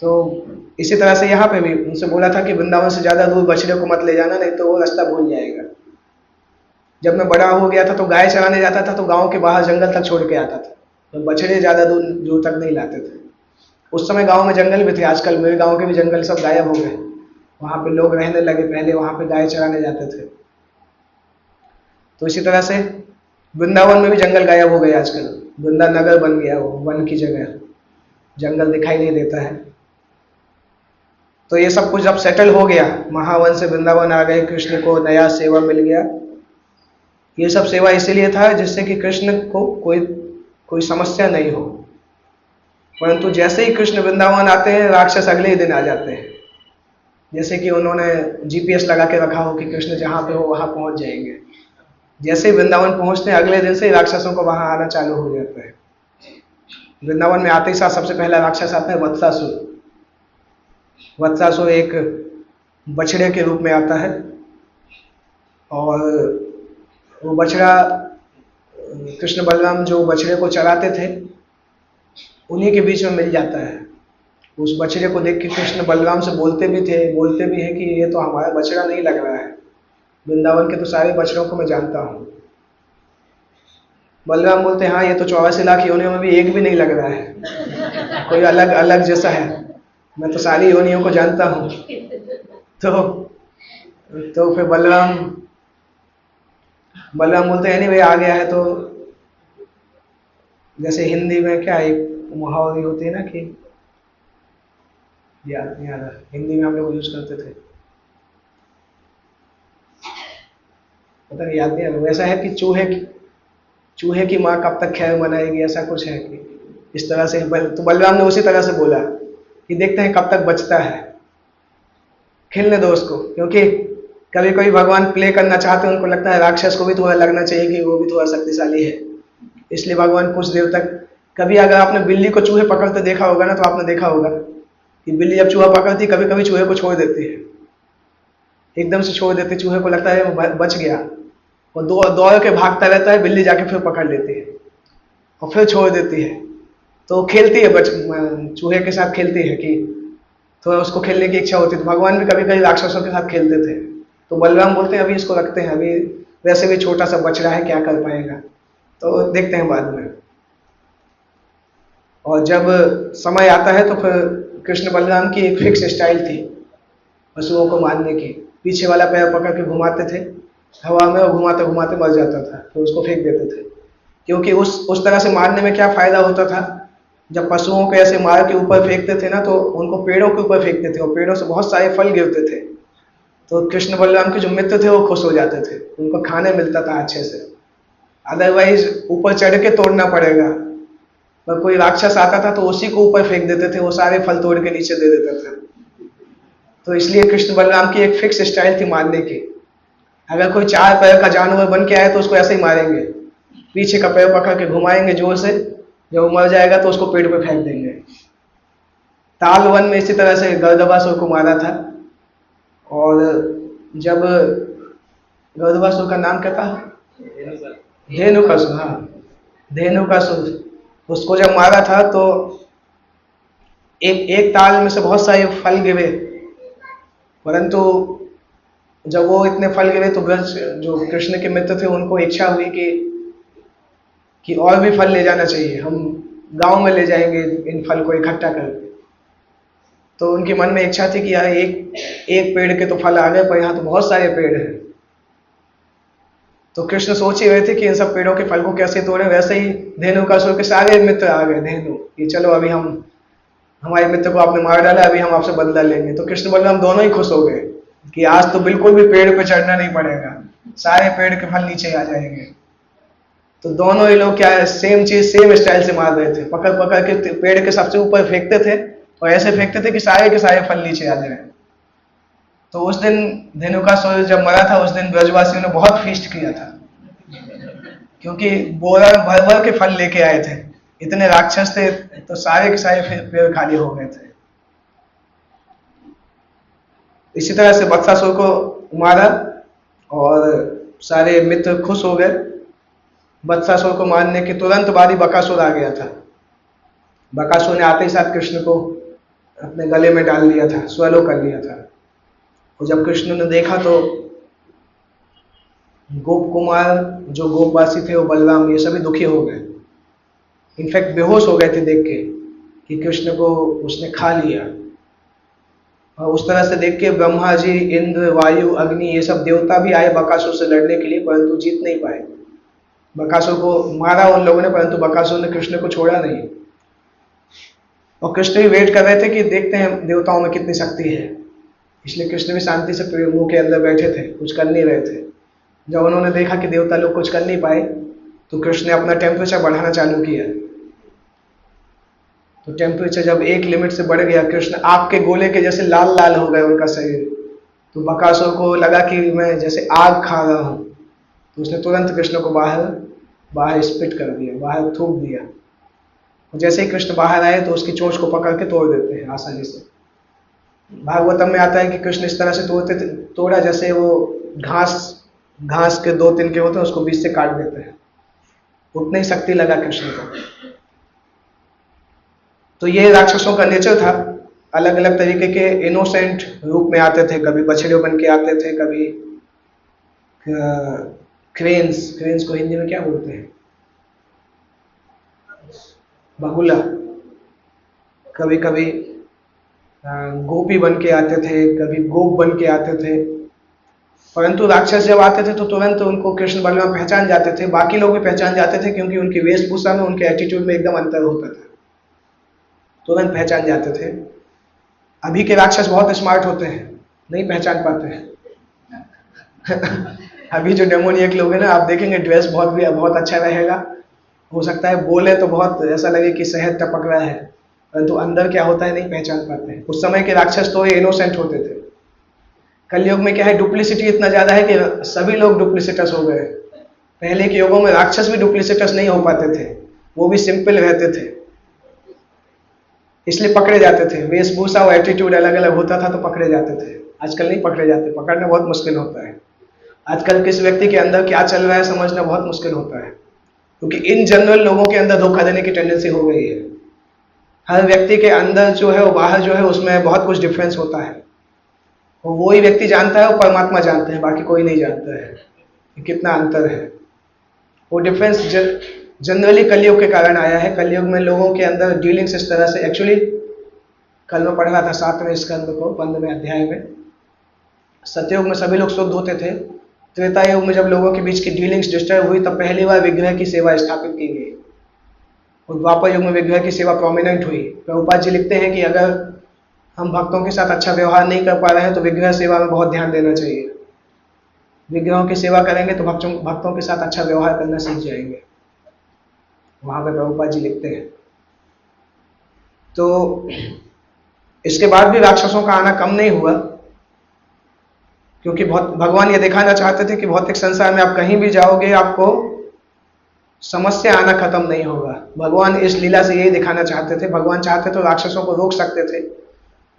तो इसी तरह से यहाँ पे भी उनसे बोला था कि वृंदावन से ज़्यादा दूर बछड़े को मत ले जाना, नहीं तो वो रास्ता भूल जाएगा। जब मैं बड़ा हो गया था तो गाय चराने जाता था तो गांव के बाहर जंगल तक छोड़ के आता था, तो बछड़े ज़्यादा दूर दूर तक नहीं लाते थे। उस समय गांव में जंगल भी थे, आजकल मेरे गांव के भी जंगल सब गायब हो गए। वहाँ पे लोग रहने लगे, पहले वहाँ पे गाय चराने जाते थे। तो इसी तरह से वृंदावन में भी जंगल गायब हो गए आजकल, वृंदा नगर बन गया, वो वन की जगह, जंगल दिखाई नहीं देता है। तो ये सब कुछ जब सेटल हो गया, महावन से वृंदावन आ गए, कृष्ण को नया सेवा मिल गया। ये सब सेवा इसीलिए था जिससे कि कृष्ण को कोई समस्या नहीं हो। परंतु जैसे ही कृष्ण वृंदावन आते हैं, राक्षस अगले ही दिन आ जाते हैं। जैसे कि उन्होंने GPS लगा के रखा हो कि कृष्ण जहाँ पे हो वहाँ पहुँच जाएंगे। जैसे ही वृंदावन पहुँचते हैं, अगले दिन से ही राक्षसों को वहाँ आना चालू हो जाता है। वृंदावन में आते ही साथ सबसे पहला राक्षस आता है वत्सासुर। वत्सासुर एक बछड़े के रूप में आता है, और वो बछड़ा, कृष्ण बलराम जो बछड़े को चराते थे उन्हीं के बीच में मिल जाता है। उस बछड़े को देख के कृष्ण बलराम से बोलते भी हैं कि ये तो हमारा बछड़ा नहीं लग रहा है, वृंदावन के तो सारे बछड़ों को मैं जानता हूँ। बलराम बोलते हैं हाँ, ये तो 84 लाख योनियों में भी एक भी नहीं लग रहा है, कोई अलग अलग जैसा है, मैं तो सारी योनियों को जानता हूँ। तो फिर बलराम बोलते हैं नहीं भाई आ गया है। तो जैसे हिंदी में क्या एक मुहावरी होती है ना कि याद नहीं आ रहा, हिंदी में हम लोग यूज करते थे, पता नहीं, याद नहीं आ रहा। वैसा है कि चूहे की माँ कब तक खैर मनाएगी, ऐसा कुछ है कि इस तरह से। तो बलराम ने उसी तरह से बोला कि देखते हैं कब तक बचता है, खेलने दो उसको। क्योंकि कभी कभी भगवान प्ले करना चाहते हैं, उनको लगता है राक्षस को भी थोड़ा लगना चाहिए कि वो भी थोड़ा शक्तिशाली है, इसलिए भगवान कुछ देर तक। कभी अगर आपने बिल्ली को चूहे पकड़ते देखा होगा ना, तो आपने देखा होगा कि बिल्ली जब चूहा पकड़ती कभी कभी चूहे को छोड़ देती है, एकदम से छोड़ देती, चूहे को लगता है वो बच गया, और दौड़ के भागता रहता है, बिल्ली जाके फिर पकड़ लेती है और फिर छोड़ देती है। तो खेलती है, चूहे के साथ खेलती है कि थोड़ा उसको खेलने की इच्छा होती है। तो भगवान भी कभी कभी राक्षसों के साथ खेलते थे। तो बलराम बोलते हैं अभी इसको रखते हैं, अभी वैसे भी छोटा सा बछड़ा है, क्या कर पाएगा, तो देखते हैं बाद में। और जब समय आता है तो फिर कृष्ण बलराम की एक फिक्स स्टाइल थी पशुओं को मारने की। पीछे वाला पैर पकड़ के घुमाते थे हवा में, और घुमाते घुमाते मर जाता था, तो उसको फेंक देते थे। क्योंकि उस तरह से मारने में क्या फायदा होता था, जब पशुओं को ऐसे मार के ऊपर फेंकते थे ना, तो उनको पेड़ों के ऊपर फेंकते थे और पेड़ों से बहुत सारे फल गिरते थे। तो कृष्ण बलराम के जो मित्र थे वो खुश हो जाते थे, उनको खाने मिलता था अच्छे से। अदरवाइज ऊपर चढ़ के तोड़ना पड़ेगा, पर कोई राक्षस आता था तो उसी को ऊपर फेंक देते थे, वो सारे फल तोड़ के नीचे दे देते थे। तो इसलिए कृष्ण बलराम की एक फिक्स स्टाइल थी मारने की। अगर कोई 4 पैर का जानवर बन के आए तो उसको ऐसे ही मारेंगे, पीछे का पैर पकड़ के घुमाएंगे जोर से, जब वो मर जाएगा तो उसको पेड़ पे फेंक देंगे। ताल वन में इसी तरह से गर्दभासुर को मारा था। और जब गर्दभासुर का नाम क्या था, धेनुकासुर, हाँ धेनुकासुर, उसको जब मारा था तो एक ताल में से बहुत सारे फल गिरे, परंतु जब वो इतने फल गिरे तो ब्रज जो कृष्ण के मित्र थे उनको इच्छा हुई कि और भी फल ले जाना चाहिए, हम गांव में ले जाएंगे इन फल को इकट्ठा करके। तो उनके मन में इच्छा थी कि यार एक पेड़ के तो फल आ गए, पर यहाँ तो बहुत सारे पेड़ हैं। तो कृष्ण सोच ही रहे थे कि इन सब पेड़ों के फल को कैसे तोड़े। वैसे ही धेनुकासुर के सारे मित्र आ गए, धेनु, कि चलो अभी हम, हमारे मित्र को आपने मार डाला, अभी हम आपसे बदला लेंगे। तो कृष्ण बलराम दोनों ही खुश हो गए कि आज तो बिल्कुल भी पेड़ पे चढ़ना नहीं पड़ेगा, सारे पेड़ के फल नीचे आ जाएंगे। तो दोनों ही लोग क्या है, सेम चीज सेम स्टाइल से मार रहे थे, पकड़ पकड़ के पेड़ के सबसे ऊपर फेंकते थे और ऐसे फेंकते थे कि सारे के सारे फल नीचे आ जाए। तो उस दिन धेनुकासुर जब मरा था, उस दिन ब्रजवासियों ने बहुत फीस्ट किया था, क्योंकि बोरा भर भर के फल लेके आए थे, इतने राक्षस थे, तो सारे के सारे पेड़ खाली हो गए थे। इसी तरह से बत्सासुर को मारा और सारे मित्र खुश हो गए। बत्सासुर को मारने के तुरंत बाद ही बकासुर आ गया था। बकासुर ने आते ही साथ कृष्ण को अपने गले में डाल लिया था, स्वलो कर लिया था। और जब कृष्ण ने देखा तो गोप कुमार, जो गोपवासी थे, वो बलराम, ये सभी दुखी हो गए, इनफैक्ट बेहोश हो गए थे देख के कि कृष्ण को उसने खा लिया। और उस तरह से देख के ब्रह्मा जी, इंद्र, वायु, अग्नि, ये सब देवता भी आए बकासुर से लड़ने के लिए, परंतु जीत नहीं पाए। बकासुर को मारा उन लोगों ने, परंतु बकासुर ने कृष्ण को छोड़ा नहीं। और कृष्ण भी वेट कर रहे थे कि देखते हैं देवताओं में कितनी शक्ति है, इसलिए कृष्ण भी शांति से मुंह के अंदर बैठे थे, कुछ कर नहीं रहे थे। जब उन्होंने देखा कि देवता लोग कुछ कर नहीं पाए, तो कृष्ण ने अपना टेम्परेचर बढ़ाना चालू किया। तो टेम्परेचर जब एक लिमिट से बढ़ गया, कृष्ण आग के गोले के जैसे लाल लाल हो गए उनका शरीर। तो बकासुर को लगा कि मैं जैसे आग खा रहा हूं, तो उसने तुरंत कृष्ण को बाहर स्पिट कर दिया, बाहर थूक दिया। जैसे ही कृष्ण बाहर आए तो उसकी चोंच को पकड़ के तोड़ देते हैं आसानी से। भागवतम में आता है कि कृष्ण इस तरह से तोड़ा जैसे वो घास के 2 तिनके होते हैं, उसको बीच से काट देते हैं, उतनी ही शक्ति लगा कृष्ण को। तो ये राक्षसों का नेचर था, अलग अलग तरीके के इनोसेंट रूप में आते थे, कभी बछड़े बन के आते थे, कभी क्रेन्स को हिंदी में क्या बोलते हैं, बगुला, कभी कभी गोपी बन के आते थे, कभी गोप बन के आते थे। परंतु राक्षस जब आते थे तो तुरंत उनको कृष्ण बलराम पहचान जाते थे, बाकी लोग भी पहचान जाते थे, क्योंकि उनकी वेशभूषा में, उनके एटीट्यूड में एकदम अंतर होता था, तुरंत पहचान जाते थे। अभी के राक्षस बहुत स्मार्ट होते हैं, नहीं पहचान पाते हैं। अभी जो डेमोनियक लोग हैं ना, आप देखेंगे ड्रेस बहुत अच्छा रहेगा, हो सकता है बोले तो बहुत ऐसा लगे कि शहद टपक रहा है, परंतु अंदर क्या होता है नहीं पहचान पाते हैं। उस समय के राक्षस तो ये इनोसेंट होते थे। कलयुग में क्या है, डुप्लिसिटी इतना ज्यादा है कि सभी लोग डुप्लिसिटस हो गए। पहले के युगों में राक्षस भी डुप्लिसिटस नहीं हो पाते थे, वो भी सिंपल रहते थे, इसलिए पकड़े जाते थे। वेशभूषा और एटीट्यूड अलग अलग होता था तो पकड़े जाते थे। आजकल नहीं पकड़े जाते, पकड़ना बहुत मुश्किल होता है। आजकल किस व्यक्ति के अंदर क्या चल रहा है समझना बहुत मुश्किल होता है, क्योंकि इन जनरल लोगों के अंदर धोखा देने की टेंडेंसी हो गई है। हर व्यक्ति के अंदर जो है, वो बाहर जो है, उसमें बहुत कुछ डिफरेंस होता है। वो ही व्यक्ति जानता है, वो परमात्मा जानते हैं, बाकी कोई नहीं जानता है कि कितना अंतर है। वो डिफरेंस जनरली कलयुग के कारण आया है। कलयुग में लोगों के अंदर डीलिंग्स इस तरह से, एक्चुअली कल मैं पढ़ रहा था 7वें स्कंद को 15वें अध्याय में, सतयुग में सभी लोग शुद्ध होते थे। त्रेता युग में जब लोगों के बीच की डीलिंग्स डिस्टर्ब हुई, तब पहली बार विग्रह की सेवा स्थापित की गई, और द्वापर युग में विग्रह की सेवा प्रोमिनेंट हुई। प्रभुपाद जी लिखते हैं कि अगर हम भक्तों के साथ अच्छा व्यवहार नहीं कर पा रहे हैं तो विग्रह सेवा में बहुत ध्यान देना चाहिए। विग्रहों की सेवा करेंगे तो भक्तों के साथ अच्छा व्यवहार करना सीख जाएंगे, वहां पर प्रभुपाद जी लिखते हैं। तो इसके बाद भी राक्षसों का आना कम नहीं हुआ, क्योंकि भगवान ये दिखाना चाहते थे कि भौतिक संसार में आप कहीं भी जाओगे, आपको समस्या आना खत्म नहीं होगा। भगवान इस लीला से यही दिखाना चाहते थे। भगवान चाहते तो राक्षसों को रोक सकते थे,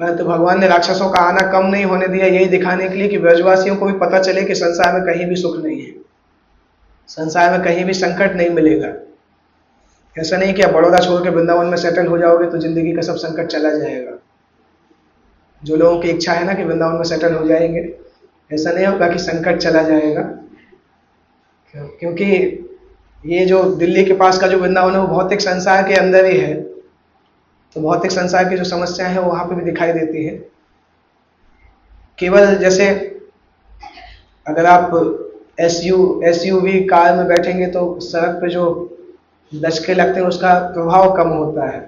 परंतु भगवान ने राक्षसों का आना कम नहीं होने दिया, यही दिखाने के लिए कि ब्रजवासियों को भी पता चले कि संसार में कहीं भी सुख नहीं है, संसार में कहीं भी संकट नहीं मिलेगा। ऐसा नहीं कि आप बड़ौदा छोड़ के वृंदावन में सेटल हो जाओगे तो जिंदगी का सब संकट चला जाएगा। जो लोगों की इच्छा है ना कि वृंदावन में सेटल हो जाएंगे, ऐसा नहीं होगा कि संकट चला जाएगा, क्योंकि ये जो दिल्ली के पास का जो वृंदावन है वो भौतिक संसार के अंदर ही है, तो भौतिक संसार की जो समस्याएं हैं वो वहां पे भी दिखाई देती है। केवल जैसे अगर आप एसयूवी कार में बैठेंगे तो सड़क पे जो दचके लगते हैं उसका प्रभाव कम होता है।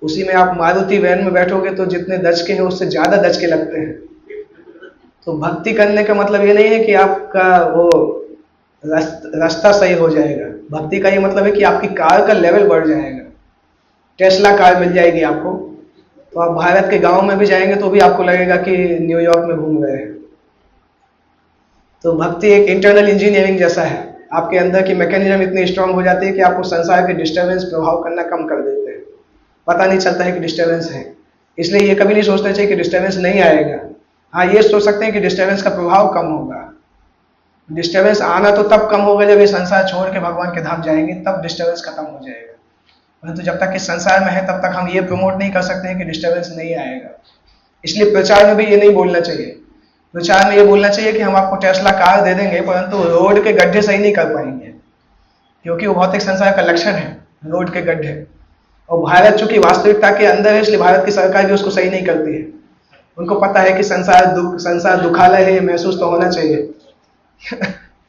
उसी में आप मारुति वैन में बैठोगे तो जितने दचके हैं उससे ज़्यादा दचके लगते हैं। तो भक्ति करने का मतलब ये नहीं है कि आपका वो रास्ता सही हो जाएगा। भक्ति का ये मतलब है कि आपकी कार का लेवल बढ़ जाएगा। टेस्ला कार मिल जाएगी आपको, तो आप भारत के गांव में भी जाएंगे तो भी आपको लगेगा कि न्यूयॉर्क में घूम रहे हैं। तो भक्ति एक इंटरनल इंजीनियरिंग जैसा है। आपके अंदर की मैकेनिज्म इतनी स्ट्रांग हो जाती है कि आपको संसार के डिस्टर्बेंस प्रभाव करना कम कर देते हैं। पता नहीं चलता है कि डिस्टर्बेंस है। इसलिए ये कभी नहीं सोचना चाहिए कि डिस्टर्बेंस नहीं आएगा। हाँ, ये सोच सकते हैं कि डिस्टर्बेंस का प्रभाव कम होगा। डिस्टर्बेंस आना तो तब कम होगा जब ये संसार छोड़ के भगवान के धाम जाएंगे, तब डिस्टर्बेंस खत्म हो जाएगा। परंतु जब तक इस संसार में है तब तक हम ये प्रमोट नहीं कर सकते हैं कि डिस्टर्बेंस नहीं आएगा। इसलिए प्रचार में भी ये नहीं बोलना चाहिए। प्रचार में ये बोलना चाहिए कि हम आपको टेस्ला कार दे देंगे परंतु रोड के गड्ढे सही नहीं कर पाएंगे, क्योंकि वो भौतिक संसार का लक्षण है रोड के गड्ढे। और भारत चूंकि वास्तविकता के अंदर है, इसलिए भारत की सरकार भी उसको सही नहीं करती है। उनको पता है कि संसार दुखालय है, महसूस तो होना चाहिए।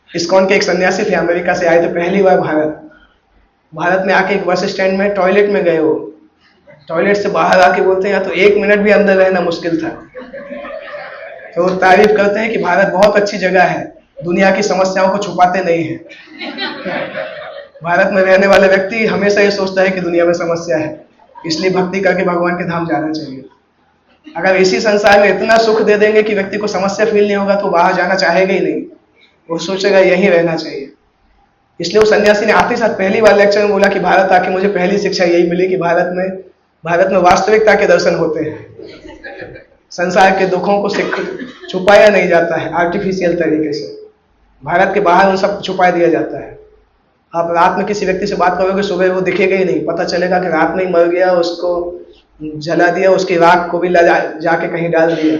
इस्कॉन के एक सन्यासी थे, अमेरिका से आए थे पहली बार भारत में आके एक बस स्टैंड में टॉयलेट में गए। वो टॉयलेट से बाहर आके बोलते हैं या तो 1 मिनट भी अंदर रहना मुश्किल था। तो वो तारीफ करते हैं कि भारत बहुत अच्छी जगह है, दुनिया की समस्याओं को छुपाते नहीं है। भारत में रहने वाले व्यक्ति हमेशा ये सोचता है कि दुनिया में समस्या है, इसलिए भक्ति करके भगवान के धाम जाना चाहिए। अगर इसी संसार में इतना सुख दे देंगे कि व्यक्ति को समस्या फील नहीं होगा तो बाहर जाना चाहेगा ही नहीं, वो सोचेगा यहीं रहना चाहिए। इसलिए वो सन्यासी ने आते साथ पहली बार लेक्चर में बोला कि भारत आके मुझे पहली शिक्षा यही मिली कि भारत में वास्तविकता के दर्शन होते हैं। संसार के दुखों को छुपाया नहीं जाता है आर्टिफिशियल तरीके से। भारत के बाहर उन सब छुपा दिया जाता है। आप रात में किसी व्यक्ति से बात करोगे, सुबह वो दिखेगा ही नहीं, पता चलेगा कि रात में ही मर गया, उसको जला दिया, उसकी राख को भी जाके कहीं डाल दिया।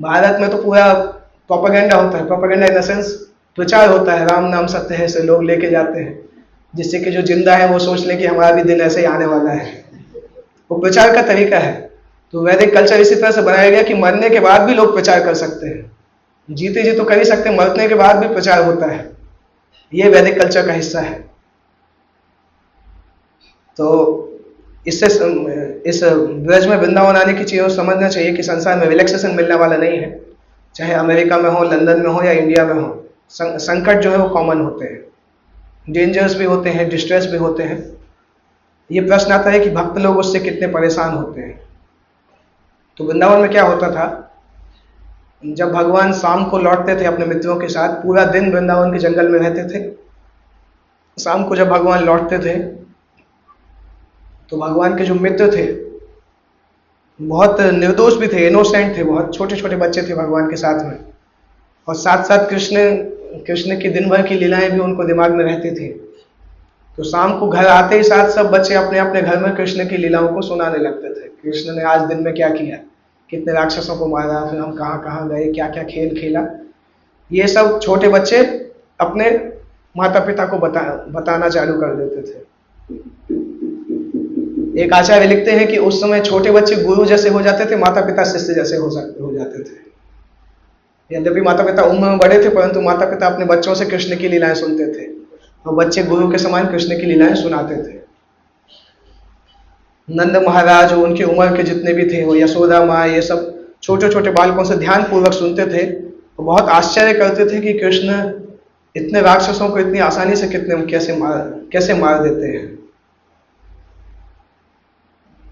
भारत में तो पूरा प्रोपेगेंडा होता है, प्रोपेगेंडा इन द सेंस प्रचार होता है, राम नाम सत्य है से लोग लेके जाते हैं, जिससे कि जो जिंदा है वो सोच ले कि हमारा भी दिन ऐसे ही आने वाला है। वो प्रचार का तरीका है। तो वैदिक कल्चर इसी तरह से बनाया गया कि मरने के बाद भी लोग प्रचार कर सकते हैं। जीते जी तो कर ही सकते हैं, मरने के बाद भी प्रचार होता है। ये वैदिक कल्चर का हिस्सा है। तो इससे इस ब्रज में वृंदावन आने की चीज़ों समझना चाहिए कि संसार में रिलैक्सेशन मिलने वाला नहीं है, चाहे अमेरिका में हो, लंदन में हो या इंडिया में हो। संकट जो है वो कॉमन होते हैं, डेंजर्स भी होते हैं, डिस्ट्रेस भी होते हैं। ये प्रश्न आता है कि भक्त लोग उससे कितने परेशान होते हैं। तो वृंदावन में क्या होता था, जब भगवान शाम को लौटते थे अपने मित्रों के साथ, पूरा दिन वृंदावन के जंगल में रहते थे। शाम को जब भगवान लौटते थे तो भगवान के जो मित्र थे बहुत निर्दोष भी थे, इनोसेंट थे, बहुत छोटे छोटे बच्चे थे भगवान के साथ में। और साथ साथ कृष्ण की दिन भर की लीलाएं भी उनको दिमाग में रहती थी। तो शाम को घर आते ही साथ सब बच्चे अपने अपने घर में कृष्ण की लीलाओं को सुनाने लगते थे। कृष्ण ने आज दिन में क्या किया, कितने राक्षसों को मारा, फिर हम कहाँ कहाँ गए, क्या क्या खेल खेला, ये सब छोटे बच्चे अपने माता पिता को बताना चालू कर देते थे। एक आचार्य लिखते हैं कि उस समय छोटे बच्चे गुरु जैसे हो जाते थे, माता पिता शिष्य जैसे हो जाते थे। यद्यपि माता पिता उम्र में बड़े थे परंतु माता पिता अपने बच्चों से कृष्ण की लीलाएं सुनते थे और बच्चे गुरु के समान कृष्ण की लीलाएं सुनाते थे। नंद महाराज उनकी उम्र के जितने भी थे, वो यशोदा माँ, ये सब छोटे छोटे बालकों से ध्यान पूर्वक सुनते थे। वो बहुत आश्चर्य करते थे कि कृष्ण इतने राक्षसों को इतनी आसानी से कैसे मार देते हैं।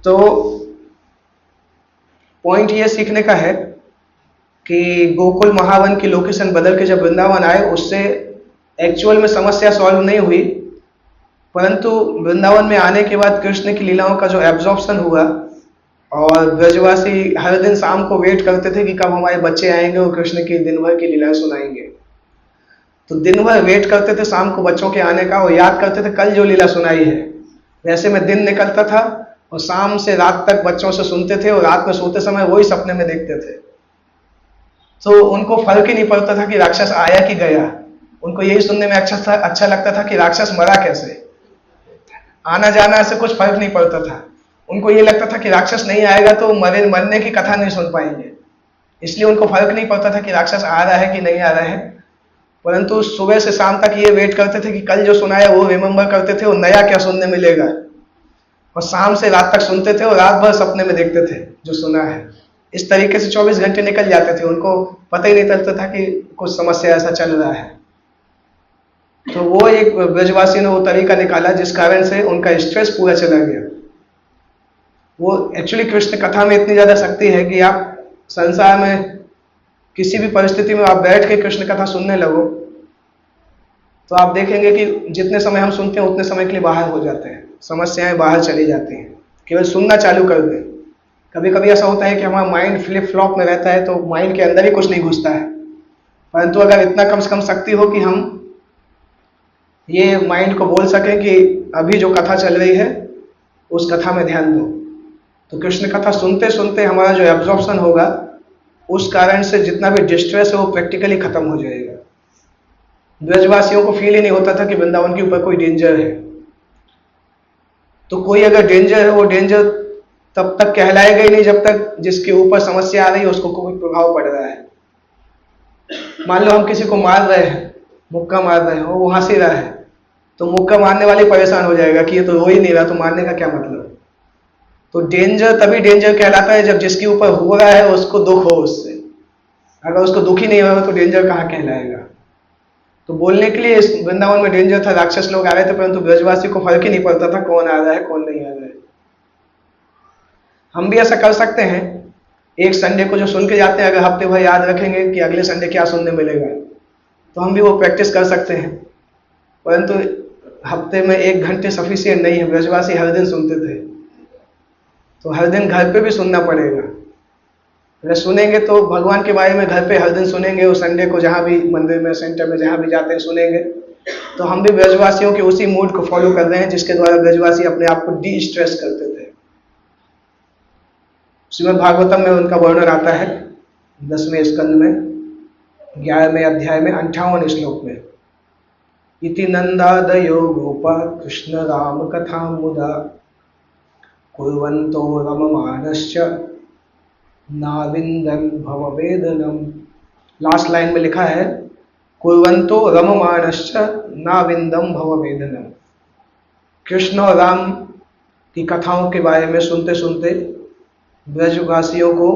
तो पॉइंट ये सीखने का है कि गोकुल महावन की लोकेशन बदल के जब वृंदावन आए, उससे एक्चुअल में समस्या सॉल्व नहीं हुई, परंतु वृंदावन में आने के बाद कृष्ण की लीलाओं का जो एब्जॉर्प्शन हुआ और ब्रजवासी हर दिन शाम को वेट करते थे कि कब हमारे बच्चे आएंगे और कृष्ण की दिन भर की लीलाएं सुनाएंगे। तो दिन भर वेट करते थे शाम को बच्चों के आने का और याद करते थे कल जो लीला सुनाई है। वैसे में दिन निकलता था और शाम से रात तक बच्चों से सुनते थे और रात में सोते समय वही सपने में देखते थे। तो उनको फर्क ही नहीं पड़ता था कि राक्षस आया कि गया। उनको यही सुनने में अच्छा लगता था कि राक्षस मरा कैसे, आना जाना से कुछ फर्क नहीं पड़ता था। उनको ये लगता था कि राक्षस नहीं आएगा तो मरने की कथा नहीं सुन पाएंगे, इसलिए उनको फर्क नहीं पड़ता था कि राक्षस आ रहा है कि नहीं आ रहा है। परंतु सुबह से शाम तक ये वेट करते थे कि कल जो सुनाया वो रिमेम्बर करते थे, वो नया क्या सुनने मिलेगा, और शाम से रात तक सुनते थे और रात भर सपने में देखते थे जो सुना है। इस तरीके से 24 घंटे निकल जाते थे, उनको पता ही नहीं चलता था कि कुछ समस्या ऐसा चल रहा है। तो वो एक ब्रजवासी ने वो तरीका निकाला जिस कारण से उनका स्ट्रेस पूरा चला गया। वो एक्चुअली कृष्ण कथा में इतनी ज्यादा शक्ति है कि आप संसार में किसी भी परिस्थिति में आप बैठ के कृष्ण कथा सुनने लगो तो आप देखेंगे कि जितने समय हम सुनते हैं उतने समय के लिए बाहर हो जाते हैं, समस्याएं बाहर चली जाती हैं, केवल सुनना चालू कर दें। कभी कभी ऐसा होता है कि हमारा माइंड फ्लिप फ्लॉप में रहता है तो माइंड के अंदर ही कुछ नहीं घुसता है, परंतु अगर इतना कम से कम शक्ति हो कि हम ये माइंड को बोल सकें कि अभी जो कथा चल रही है उस कथा में ध्यान दो, तो कृष्ण कथा सुनते सुनते हमारा जो एब्जॉर्प्शन होगा उस कारण से जितना भी डिस्ट्रेस है वो प्रैक्टिकली खत्म हो जाएगा। ब्रजवासियों को फील ही नहीं होता था कि वृंदावन के ऊपर कोई डेंजर है। तो कोई अगर डेंजर है वो डेंजर तब तक कहलाएगा ही नहीं जब तक जिसके ऊपर समस्या आ रही है उसको कोई प्रभाव पड़ रहा है। मान लो हम किसी को मार रहे हैं, मुक्का मार रहे हैं, वो हंस ही रहा है, तो मुक्का मारने वाले परेशान हो जाएगा कि ये तो रो ही नहीं रहा, तो मारने का क्या मतलब। तो डेंजर तभी डेंजर कहलाता है जब जिसके ऊपर हो रहा है उसको दुख हो उससे। अगर उसको दुख ही नहीं होगा तो डेंजर कहाँ कहलाएगा। तो बोलने के लिए इस वृंदावन में डेंजर था, राक्षस लोग आ रहे थे, परंतु ब्रजवासी को फर्क ही नहीं पड़ता था कौन आ रहा है कौन नहीं आ रहा है। हम भी ऐसा कर सकते हैं, एक संडे को जो सुन के जाते हैं अगर हफ्ते भर याद रखेंगे कि अगले संडे क्या सुनने मिलेगा तो हम भी वो प्रैक्टिस कर सकते हैं, परंतु हफ्ते में 1 घंटे सफिशिएंट नहीं है। ब्रजवासी हर दिन सुनते थे, तो हर दिन घर पे भी सुनना पड़ेगा। अगर सुनेंगे तो भगवान के बारे में घर पे हर दिन सुनेंगे, उस संडे को जहाँ भी मंदिर में सेंटर में जहाँ भी जाते हैं सुनेंगे, तो हम भी ब्रजवासियों के उसी मूड को फॉलो कर रहे हैं जिसके द्वारा ब्रजवासी अपने आप को डी स्ट्रेस करते थे। श्रीमद् भागवतम में उनका वर्णन आता है 10वें स्कंद में 11वें अध्याय में 58 श्लोक में, इति नंदादयो गोपा कृष्ण राम कथा मुदा कुर्वन्तो रममानश्च नाविन्दन् भववेदनम। लास्ट लाइन में लिखा है कुर्वन्तो रममानश्च नाविन्दं भववेदनम। कृष्ण और राम की कथाओं के बारे में सुनते सुनते ब्रजवासियों को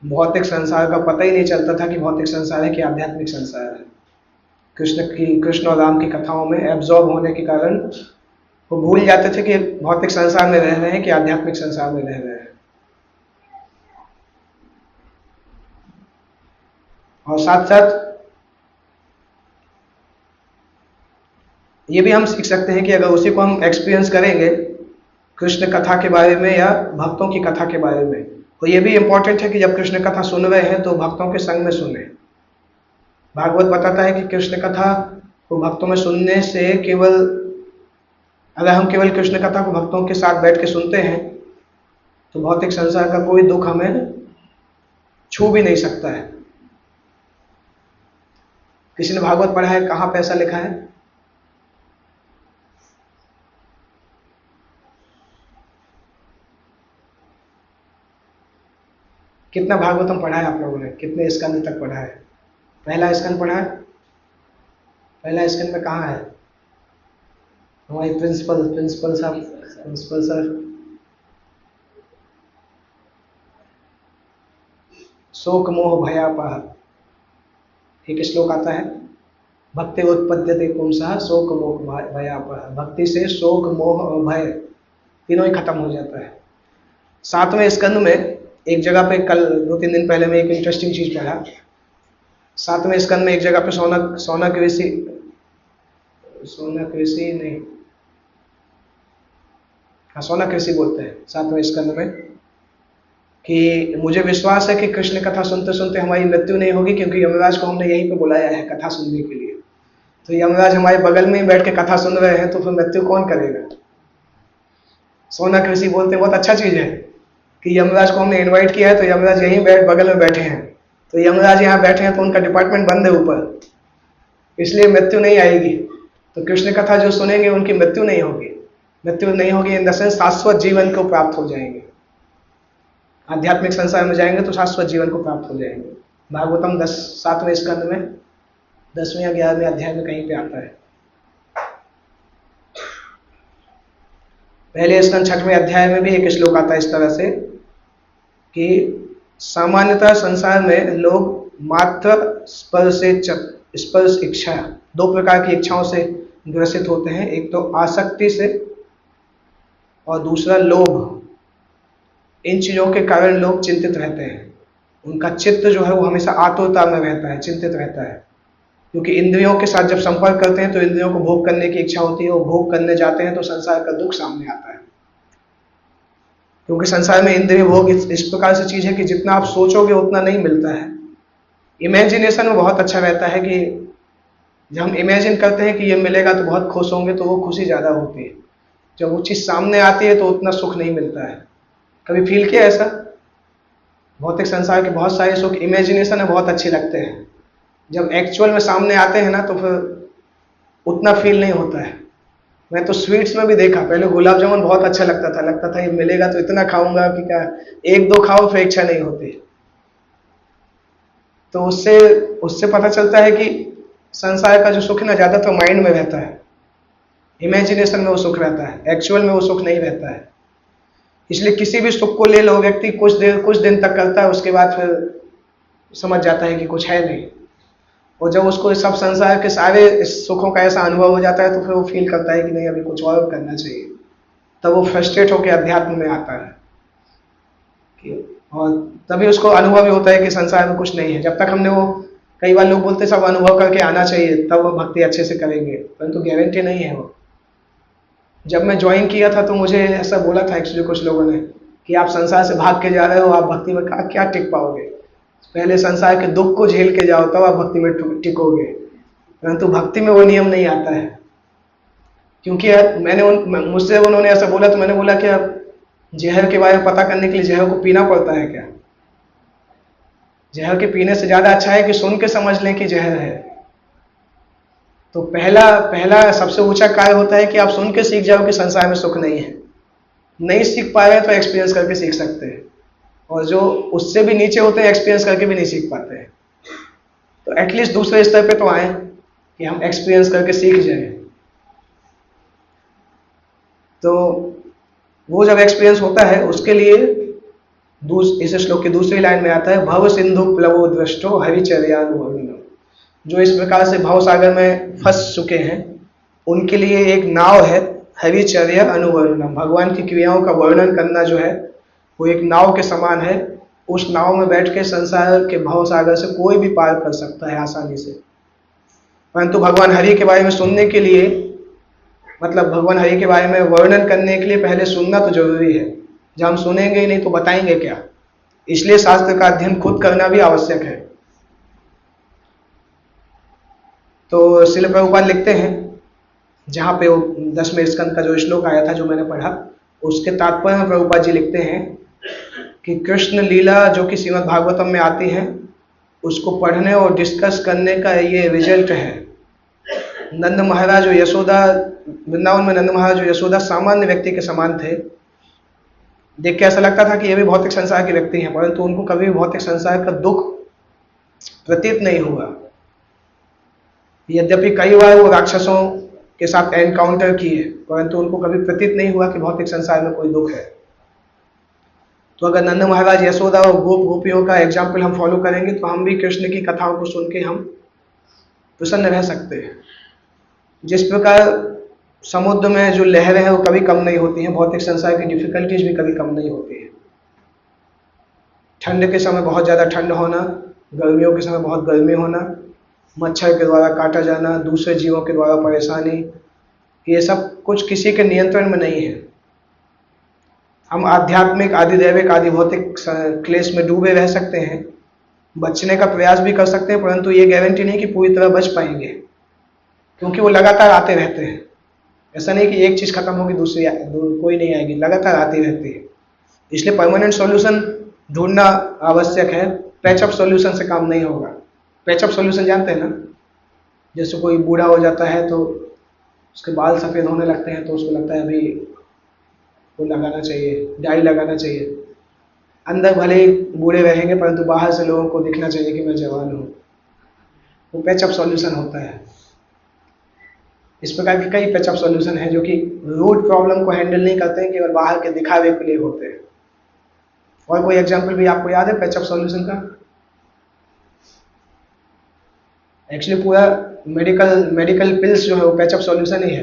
भौतिक संसार का पता ही नहीं चलता था कि भौतिक संसार है कि आध्यात्मिक संसार है। कृष्ण और राम की कथाओं में एब्जॉर्ब होने के कारण वो भूल जाते थे कि भौतिक संसार में रह रहे हैं कि आध्यात्मिक संसार में रह रहे हैं। और साथ साथ ये भी हम सीख सकते हैं कि अगर उसी को हम एक्सपीरियंस करेंगे कृष्ण कथा के बारे में या भक्तों की कथा के बारे में, तो ये भी इंपॉर्टेंट है कि जब कृष्ण कथा सुन रहे हैं तो भक्तों के संग में सुने। भागवत बताता है कि कृष्ण कथा को भक्तों में सुनने से अगर हम केवल कृष्ण कथा को भक्तों के साथ बैठ के सुनते हैं तो भौतिक संसार का कोई दुख हमें छू भी नहीं सकता है। किसी ने भागवत पढ़ा है, कहाँ पे ऐसा लिखा है? कितना भागवतम पढ़ा है आप लोगों ने? कितने स्कंद तक पढ़ा है? पहला स्कंद पढ़ा है? पहला स्कंद में कहाँ है हमारी प्रिंसिपल सर? शोक मोह भयापह एक श्लोक आता है, भक्ति उत्पद्यते पुंसः शोक मोह भयापह। भक्ति से शोक मोह और भय तीनों ही खत्म हो जाता है। 7वें स्कंद में एक जगह पे, कल 2-3 दिन पहले मैं एक इंटरेस्टिंग चीज पढ़ा। 7वें स्कंद में एक जगह पे सौनक ऋषि बोलते हैं 7वें स्कंद में कि मुझे विश्वास है कि कृष्ण कथा सुनते सुनते हमारी मृत्यु नहीं होगी, क्योंकि यमराज को हमने यहीं पे बुलाया है कथा सुनने के लिए। तो यमराज हमारे बगल में ही बैठ के कथा सुन रहे हैं, तो फिर मृत्यु कौन करेगा? सौनक ऋषि बोलते हैं बहुत अच्छा चीज है कि यमराज को हमने इनवाइट किया है, तो यमराज यहीं बगल में बैठे हैं, तो यमराज यहाँ बैठे हैं तो उनका डिपार्टमेंट बंद है ऊपर, इसलिए मृत्यु नहीं आएगी। तो कृष्ण कथा जो सुनेंगे उनकी मृत्यु नहीं होगी इन द सेंस शाश्वत जीवन को प्राप्त हो जाएंगे। आध्यात्मिक संसार में जाएंगे तो शाश्वत जीवन को प्राप्त हो जाएंगे। भागवतम 7वें स्कंद में 10वें या 11वें अध्याय में कहीं पे आता है। पहले स्कंद 6वें अध्याय में भी एक श्लोक आता है इस तरह से कि सामान्यतः संसार में लोग मात्र स्पर्श इच्छा, दो प्रकार की इच्छाओं से ग्रसित होते हैं, एक तो आसक्ति से और दूसरा लोभ। इन चीजों के कारण लोग चिंतित रहते हैं, उनका चित्त जो है वो हमेशा आतुरता में रहता है, चिंतित रहता है, क्योंकि इंद्रियों के साथ जब संपर्क करते हैं तो इंद्रियों को भोग करने की इच्छा होती है, वो भोग करने जाते हैं तो संसार का दुख सामने आता है। क्योंकि संसार में इंद्रिय भोग इस प्रकार से चीज है कि जितना आप सोचोगे उतना नहीं मिलता है। इमेजिनेशन में बहुत अच्छा रहता है कि जब हम इमेजिन करते हैं कि ये मिलेगा तो बहुत खुश होंगे, तो वो खुशी ज़्यादा होती है। जब वो चीज़ सामने आती है तो उतना सुख नहीं मिलता है। कभी फील किया ऐसा? भौतिक संसार के बहुत सारे सुख इमेजिनेशन में बहुत अच्छे लगते हैं, जब एक्चुअल में सामने आते हैं ना तो फिर उतना फील नहीं होता है। मैं तो स्वीट्स में भी देखा, पहले गुलाब जामुन बहुत अच्छा लगता था ये मिलेगा तो इतना खाऊंगा कि क्या, एक दो खाओ फिर इच्छा नहीं होती। तो उससे पता चलता है कि संसार का जो सुख है ना ज़्यादातर माइंड में रहता है, इमेजिनेशन में वो सुख रहता है, एक्चुअल में वो सुख नहीं रहता है। इसलिए किसी भी सुख को ले लो, व्यक्ति कुछ दिन तक करता है, उसके बाद फिर समझ जाता है कि कुछ है नहीं। और जब उसको सब संसार के सारे सुखों का ऐसा अनुभव हो जाता है तो फिर वो फील करता है कि नहीं अभी कुछ और करना चाहिए, तब वो फ्रस्ट्रेट होकर अध्यात्म में आता है। और तभी उसको अनुभव भी होता है कि संसार में कुछ नहीं है। जब तक हमने वो, कई बार लोग बोलते सब अनुभव करके आना चाहिए तब वो भक्ति अच्छे से करेंगे, परंतु गारंटी नहीं है वो। जब मैं ज्वाइन किया था तो मुझे ऐसा बोला था एक्चुअली कुछ लोगों ने कि आप संसार से भाग के जा रहे हो, आप भक्ति में क्या टिक पाओगे, पहले संसार के दुख को झेल के जाओ तब आप भक्ति में टिकोगे। परंतु भक्ति में वो नियम नहीं आता है, क्योंकि मुझसे उन्होंने ऐसा बोला तो मैंने बोला कि अब जहर के बारे में पता करने के लिए जहर को पीना पड़ता है क्या? जहर के पीने से ज्यादा अच्छा है कि सुन के समझ लें कि जहर है। तो पहला सबसे ऊंचा कार्य होता है कि आप सुन के सीख जाओ कि संसार में सुख नहीं है। नहीं सीख पा रहे हैं तो एक्सपीरियंस करके सीख सकते हैं, और जो उससे भी नीचे होते हैं एक्सपीरियंस करके भी नहीं सीख पाते हैं। तो एटलीस्ट दूसरे स्तर पे तो आए कि हम एक्सपीरियंस करके सीख जाएं। तो वो जब एक्सपीरियंस होता है उसके लिए इस श्लोक की दूसरी लाइन में आता है, भव सिंधु प्लवो दृष्टो हरिचर्यानुभविनो। जो इस प्रकार से भव सागर में फंस चुके हैं उनके लिए एक नाव है, हरिचर्या अनुवर्णनम। भगवान की क्रियाओं का वर्णन करना जो है वो एक नाव के समान है। उस नाव में बैठ के संसार के भव सागर से कोई भी पार कर सकता है आसानी से। परंतु भगवान हरि के बारे में सुनने के लिए, मतलब भगवान हरि के बारे में वर्णन करने के लिए पहले सुनना तो जरूरी है। जब हम सुनेंगे ही नहीं तो बताएंगे क्या? इसलिए शास्त्र का अध्ययन खुद करना भी आवश्यक है। तो श्रील प्रभुपाद लिखते हैं, जहाँ पे वो 10वें स्कंद का जो श्लोक आया था जो मैंने पढ़ा, उसके तात्पर्य में प्रभुपाद जी लिखते हैं कि कृष्ण लीला जो कि श्रीमद् भागवतम में आती है उसको पढ़ने और डिस्कस करने का ये रिजल्ट है। नंद महाराज और यशोदा, वृंदावन में नंद महाराज और यशोदा सामान्य व्यक्ति के समान थे। देख के ऐसा लगता था कि ये भी भौतिक संसार के व्यक्ति हैं, परंतु उनको कभी भी भौतिक संसार का दुख प्रतीत नहीं हुआ। यद्यपि कई बार वो राक्षसों के साथ एनकाउंटर किए, परंतु उनको कभी प्रतीत नहीं हुआ कि भौतिक संसार में कोई दुख है। तो अगर नंद महाराज, यशोदा और गोपियों का एग्जाम्पल हम फॉलो करेंगे तो हम भी कृष्ण की कथाओं को सुन के हम प्रसन्न रह सकते हैं। जिस प्रकार समुद्र में जो लहरें हैं वो कभी कम नहीं होती हैं, भौतिक संसार की डिफिकल्टीज भी कभी कम नहीं होती है। ठंड के समय बहुत ज़्यादा ठंड होना, गर्मियों के समय बहुत गर्मी होना, मच्छर के द्वारा काटा जाना, दूसरे जीवों के द्वारा परेशानी, ये सब कुछ किसी के नियंत्रण में नहीं है। हम आध्यात्मिक, आदिदैविक, आदि भौतिक क्लेश में डूबे रह सकते हैं, बचने का प्रयास भी कर सकते हैं, परंतु ये गारंटी नहीं कि पूरी तरह बच पाएंगे, क्योंकि वो लगातार आते रहते हैं। ऐसा नहीं कि एक चीज़ खत्म होगी दूसरी कोई नहीं आएगी, लगातार आती रहती है। इसलिए परमानेंट सॉल्यूशन ढूंढना आवश्यक है। पैचअप सॉल्यूशन से काम नहीं होगा। पैचअप सॉल्यूशन जानते हैं ना, जैसे कोई बूढ़ा हो जाता है तो उसके बाल सफ़ेद होने लगते हैं तो उसको लगता है अभी वो लगाना चाहिए, डाई लगाना चाहिए। अंदर भले ही बूढ़े रहेंगे परंतु बाहर से लोगों को दिखना चाहिए कि मैं जवान हूँ। वो पैचअप सॉल्यूशन होता है। इस प्रकार के कई पैचअप सॉल्यूशन हैं जो कि रूट प्रॉब्लम को हैंडल नहीं करते हैं, केवल बाहर के दिखावे के लिए होते हैं। और कोई एग्जाम्पल भी आपको याद है पैचअप सॉल्यूशन का? एक्चुअली पूरा मेडिकल पिल्स जो है वो पैचअप सॉल्यूशन ही है,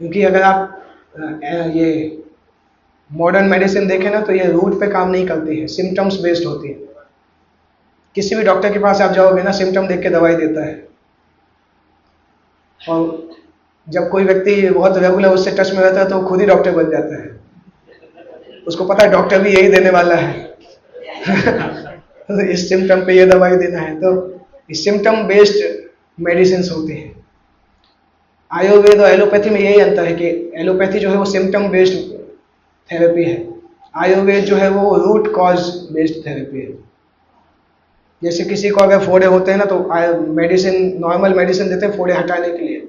क्योंकि अगर आप ये मॉडर्न मेडिसिन देखें ना तो ये रूट पे काम नहीं करती है, सिम्टम्स बेस्ड होती है। किसी भी डॉक्टर के पास आप जाओगे ना, सिम्टम देख के दवाई देता है, और जब कोई व्यक्ति बहुत रेगुलर उससे टच में रहता है तो वो खुद ही डॉक्टर बन जाता है, उसको पता है डॉक्टर भी यही देने वाला है तो इस सिम्टम पे ये दवाई देना है। तो इस सिम्टम बेस्ड मेडिसिन होती है। आयुर्वेद और एलोपैथी में यही अंतर है कि एलोपैथी जो है वो सिम्टम बेस्ड थेरेपी है, आयुर्वेद जो है वो रूट कॉज बेस्ड थेरेपी है। जैसे किसी को अगर फोड़े होते हैं ना तो मेडिसिन, नॉर्मल मेडिसिन देते हैं फोड़े हटाने के लिए।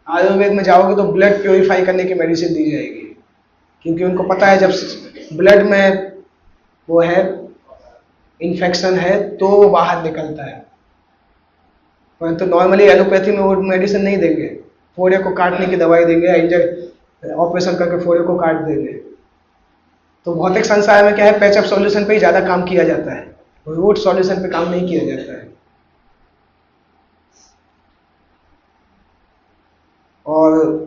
आयुर्वेद में जाओगे तो ब्लड प्योरीफाई करने की मेडिसिन दी जाएगी, क्योंकि उनको पता है जब ब्लड में वो है इन्फेक्शन है तो वो बाहर निकलता है। परंतु नॉर्मली एलोपैथी में वो मेडिसिन नहीं देंगे, फोड़े को काटने की दवाई देंगे, ऑपरेशन करके फोड़े को काट देंगे। तो भौतिक संसार में क्या है, पैचअप सॉल्यूशन पे ही ज़्यादा काम किया जाता है, रूट सॉल्यूशन पे काम नहीं किया जाता है। और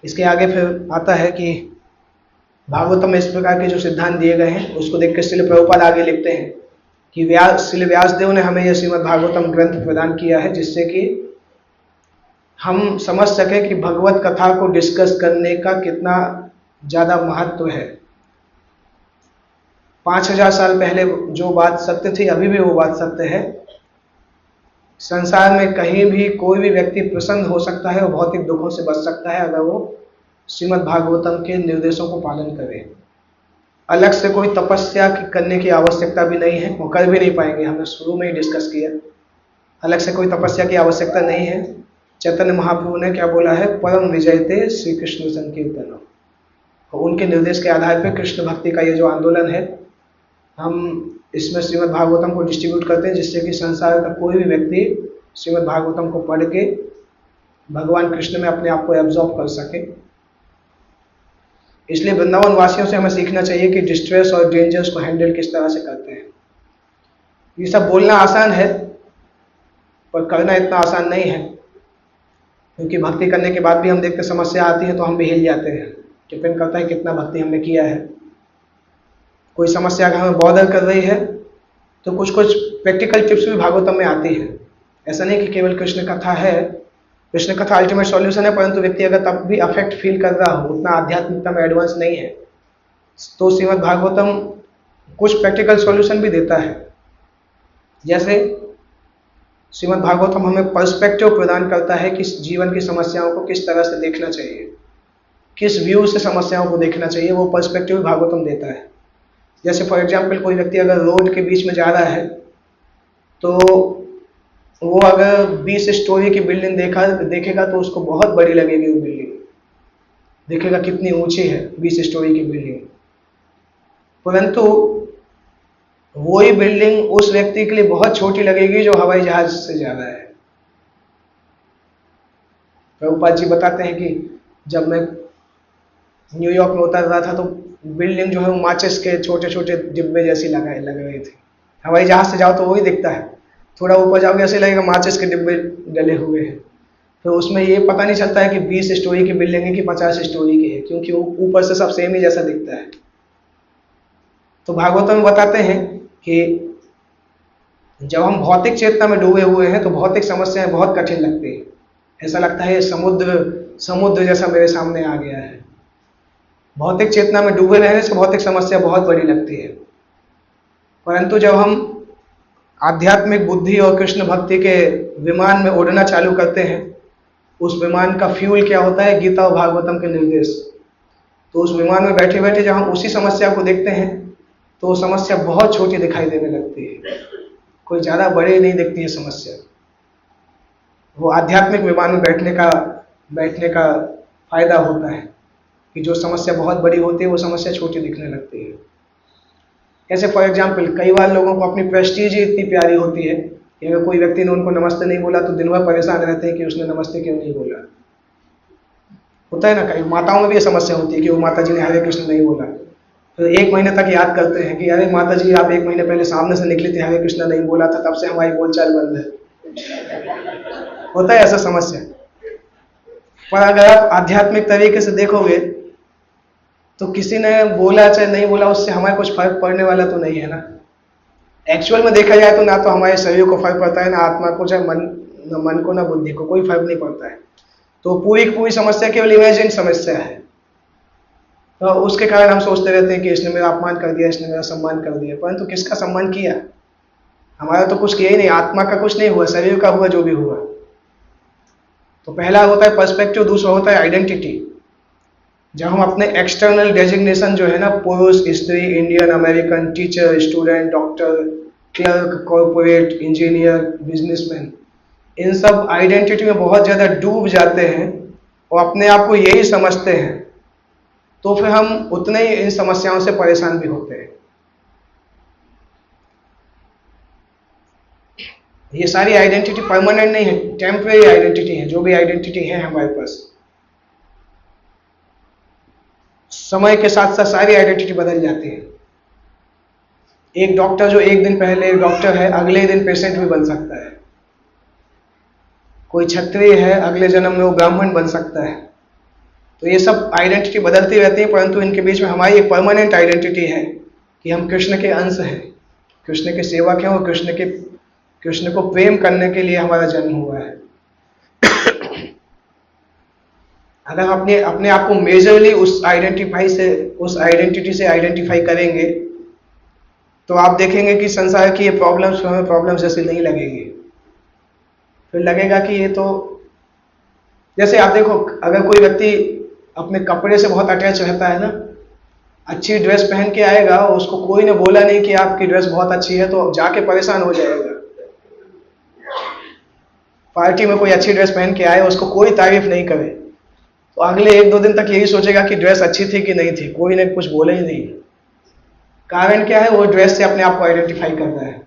इसके आगे फिर आता है कि भागवतम में इस प्रकार के जो सिद्धांत दिए गए हैं उसको देख कर श्रील प्रभुपाद आगे लिखते हैं कि श्रील व्यासदेव ने हमें यह श्रीमद् भागवतम ग्रंथ प्रदान किया है जिससे कि हम समझ सके कि भगवत कथा को डिस्कस करने का कितना ज़्यादा महत्व है। 5000 साल पहले जो बात सत्य थी अभी भी वो बात सत्य है। संसार में कहीं भी कोई भी व्यक्ति प्रसन्न हो सकता है और भौतिक दुखों से बच सकता है अगर वो श्रीमद् भागवतम के निर्देशों को पालन करे। अलग से कोई तपस्या करने की आवश्यकता भी नहीं है, वो कर भी नहीं पाएंगे, हमने शुरू में ही डिस्कस किया। अलग से कोई तपस्या की आवश्यकता नहीं है। चैतन्य महाप्रभु ने क्या बोला है, परम विजयते श्री कृष्ण संकीर्तन। उनके निर्देश के आधार पर कृष्ण भक्ति का ये जो आंदोलन है, हम इसमें श्रीमद् भागवतम को डिस्ट्रीब्यूट करते हैं जिससे कि संसार का कोई भी व्यक्ति श्रीमद् भागवतम को पढ़ के भगवान कृष्ण में अपने आप को एब्जॉर्ब कर सके। इसलिए वृंदावन वासियों से हमें सीखना चाहिए कि डिस्ट्रेस और डेंजर्स को हैंडल किस तरह से करते हैं। ये सब बोलना आसान है पर करना इतना आसान नहीं है, क्योंकि भक्ति करने के बाद भी हम देखते समस्या आती है तो हम भी हिल जाते हैं। डिपेंड करता है कितना भक्ति हमने किया है। कोई समस्या अगर हमें बॉदर कर रही है तो कुछ कुछ प्रैक्टिकल टिप्स भी भागवतम में आती है। ऐसा नहीं कि केवल कृष्ण कथा है, कृष्ण कथा अल्टीमेट सॉल्यूशन है, परंतु व्यक्ति अगर तब भी अफेक्ट फील कर रहा हो, उतना आध्यात्मिकता में एडवांस नहीं है, तो श्रीमद् भागवतम कुछ प्रैक्टिकल सॉल्यूशन भी देता है। जैसे श्रीमद् भागवतम हमें पर्सपेक्टिव प्रदान करता है कि जीवन की समस्याओं को किस तरह से देखना चाहिए, किस व्यू से समस्याओं को देखना चाहिए, वो पर्सपेक्टिव भागवतम देता है। जैसे फॉर एग्जाम्पल कोई व्यक्ति अगर रोड के बीच में जा रहा है तो वो अगर 20 स्टोरी की बिल्डिंग देखेगा तो उसको बहुत बड़ी लगेगी वो बिल्डिंग, देखेगा कितनी ऊंची है 20 स्टोरी की बिल्डिंग। परंतु वही बिल्डिंग उस व्यक्ति के लिए बहुत छोटी लगेगी जो हवाई जहाज से जा रहा है। प्रभुपाद जी बताते हैं कि जब मैं न्यूयॉर्क में उतर रहा था तो बिल्डिंग जो है वो माचिस के छोटे छोटे डिब्बे जैसी लग रही थी। हवाई जहाज से जाओ तो वही दिखता है, थोड़ा ऊपर जाओगे ऐसे लगेगा माचिस के डिब्बे डले हुए हैं। तो उसमें ये पता नहीं चलता है कि 20 स्टोरी की बिल्डिंग है कि 50 स्टोरी की है, क्योंकि वो ऊपर से सब सेम ही जैसा दिखता है। तो भागवतम में बताते हैं कि जब हम भौतिक चेतना में डूबे हुए हैं तो भौतिक समस्याएं बहुत कठिन लगती है। ऐसा लगता है समुद्र जैसा मेरे सामने आ गया है। भौतिक चेतना में डूबे रहने से भौतिक समस्या बहुत बड़ी लगती है। परंतु जब हम आध्यात्मिक बुद्धि और कृष्ण भक्ति के विमान में उड़ना चालू करते हैं, उस विमान का फ्यूल क्या होता है, गीता और भागवतम के निर्देश। तो उस विमान में बैठे बैठे जब हम उसी समस्या को देखते हैं तो वो समस्या बहुत छोटी दिखाई देने लगती है, कोई ज़्यादा बड़ी नहीं दिखती है समस्या। वो आध्यात्मिक विमान में बैठने का फायदा होता है कि जो समस्या बहुत बड़ी होती है वो समस्या छोटी दिखने लगती है। कैसे? फॉर एग्जाम्पल, कई बार लोगों को अपनी प्रेस्टीज ही इतनी प्यारी होती है कि अगर कोई व्यक्ति ने उनको नमस्ते नहीं बोला तो दिन भर परेशान रहते हैं कि उसने नमस्ते क्यों नहीं बोला। होता है ना, कई माताओं में भी ये समस्या होती है कि वो माता जी ने हरे कृष्ण नहीं बोला, तो 1 महीने तक याद करते हैं कि अरे माता जी, आप 1 महीने पहले सामने से निकली थी, हरे कृष्ण नहीं बोला था, तब से हमारी बोलचाल बंद है। होता है ऐसा समस्या। पर अगर आप आध्यात्मिक तरीके से देखोगे तो किसी ने बोला चाहे नहीं बोला, उससे हमारे कुछ फर्क पड़ने वाला तो नहीं है ना। एक्चुअल में देखा जाए तो ना तो हमारे शरीर को फर्क पड़ता है, ना आत्मा को, चाहे मन को, ना बुद्धि को, कोई फर्क नहीं पड़ता है। तो पूरी की पूरी समस्या केवल इमेजिन समस्या है। तो उसके कारण हम सोचते रहते हैं कि इसने मेरा अपमान कर दिया, इसने मेरा सम्मान कर दिया, परंतु किसका सम्मान किया? हमारा तो कुछ किया ही नहीं, आत्मा का कुछ नहीं हुआ, शरीर का हुआ जो भी हुआ। तो पहला होता है पर्सपेक्टिव, दूसरा होता है आइडेंटिटी। जब हम अपने एक्सटर्नल डेजिग्नेशन जो है ना, पुरुष, स्त्री, Indian, American, teacher, student, doctor, clerk, corporate, engineer, businessman, इन सब आइडेंटिटी में बहुत ज़्यादा डूब जाते हैं और अपने आप को यही समझते हैं, तो फिर हम उतने ही इन समस्याओं से परेशान भी होते हैं। ये सारी आइडेंटिटी परमानेंट नहीं है, टेम्परेरी आइडेंटिटी है। जो भी आइडेंटिटी है हमारे पास, समय के साथ साथ सारी आइडेंटिटी बदल जाती है। एक डॉक्टर जो एक दिन पहले डॉक्टर है, अगले दिन पेशेंट भी बन सकता है। कोई क्षत्रिय है, अगले जन्म में वो ब्राह्मण बन सकता है। तो ये सब आइडेंटिटी बदलती रहती है, परंतु इनके बीच में हमारी एक परमानेंट आइडेंटिटी है कि हम कृष्ण के अंश हैं, कृष्ण के सेवक हैं, और कृष्ण को प्रेम करने के लिए हमारा जन्म हुआ है। अगर हम अपने आप को मेजरली उस आइडेंटिटी से आइडेंटिफाई करेंगे तो आप देखेंगे कि संसार की ये प्रॉब्लम्स हमें प्रॉब्लम्स जैसे नहीं लगेगी। फिर लगेगा कि ये तो, जैसे आप देखो, अगर कोई व्यक्ति अपने कपड़े से बहुत अटैच रहता है ना, अच्छी ड्रेस पहन के आएगा, उसको कोई ने बोला नहीं कि आपकी ड्रेस बहुत अच्छी है, तो जाके परेशान हो जाएगा। पार्टी में कोई अच्छी ड्रेस पहन के आए, उसको कोई तारीफ नहीं करे, तो अगले 1-2 दिन तक यही सोचेगा कि ड्रेस अच्छी थी कि नहीं थी, कोई ने कुछ बोला ही नहीं। कारण क्या है? वो ड्रेस से अपने आप को आइडेंटिफाई कर रहा है,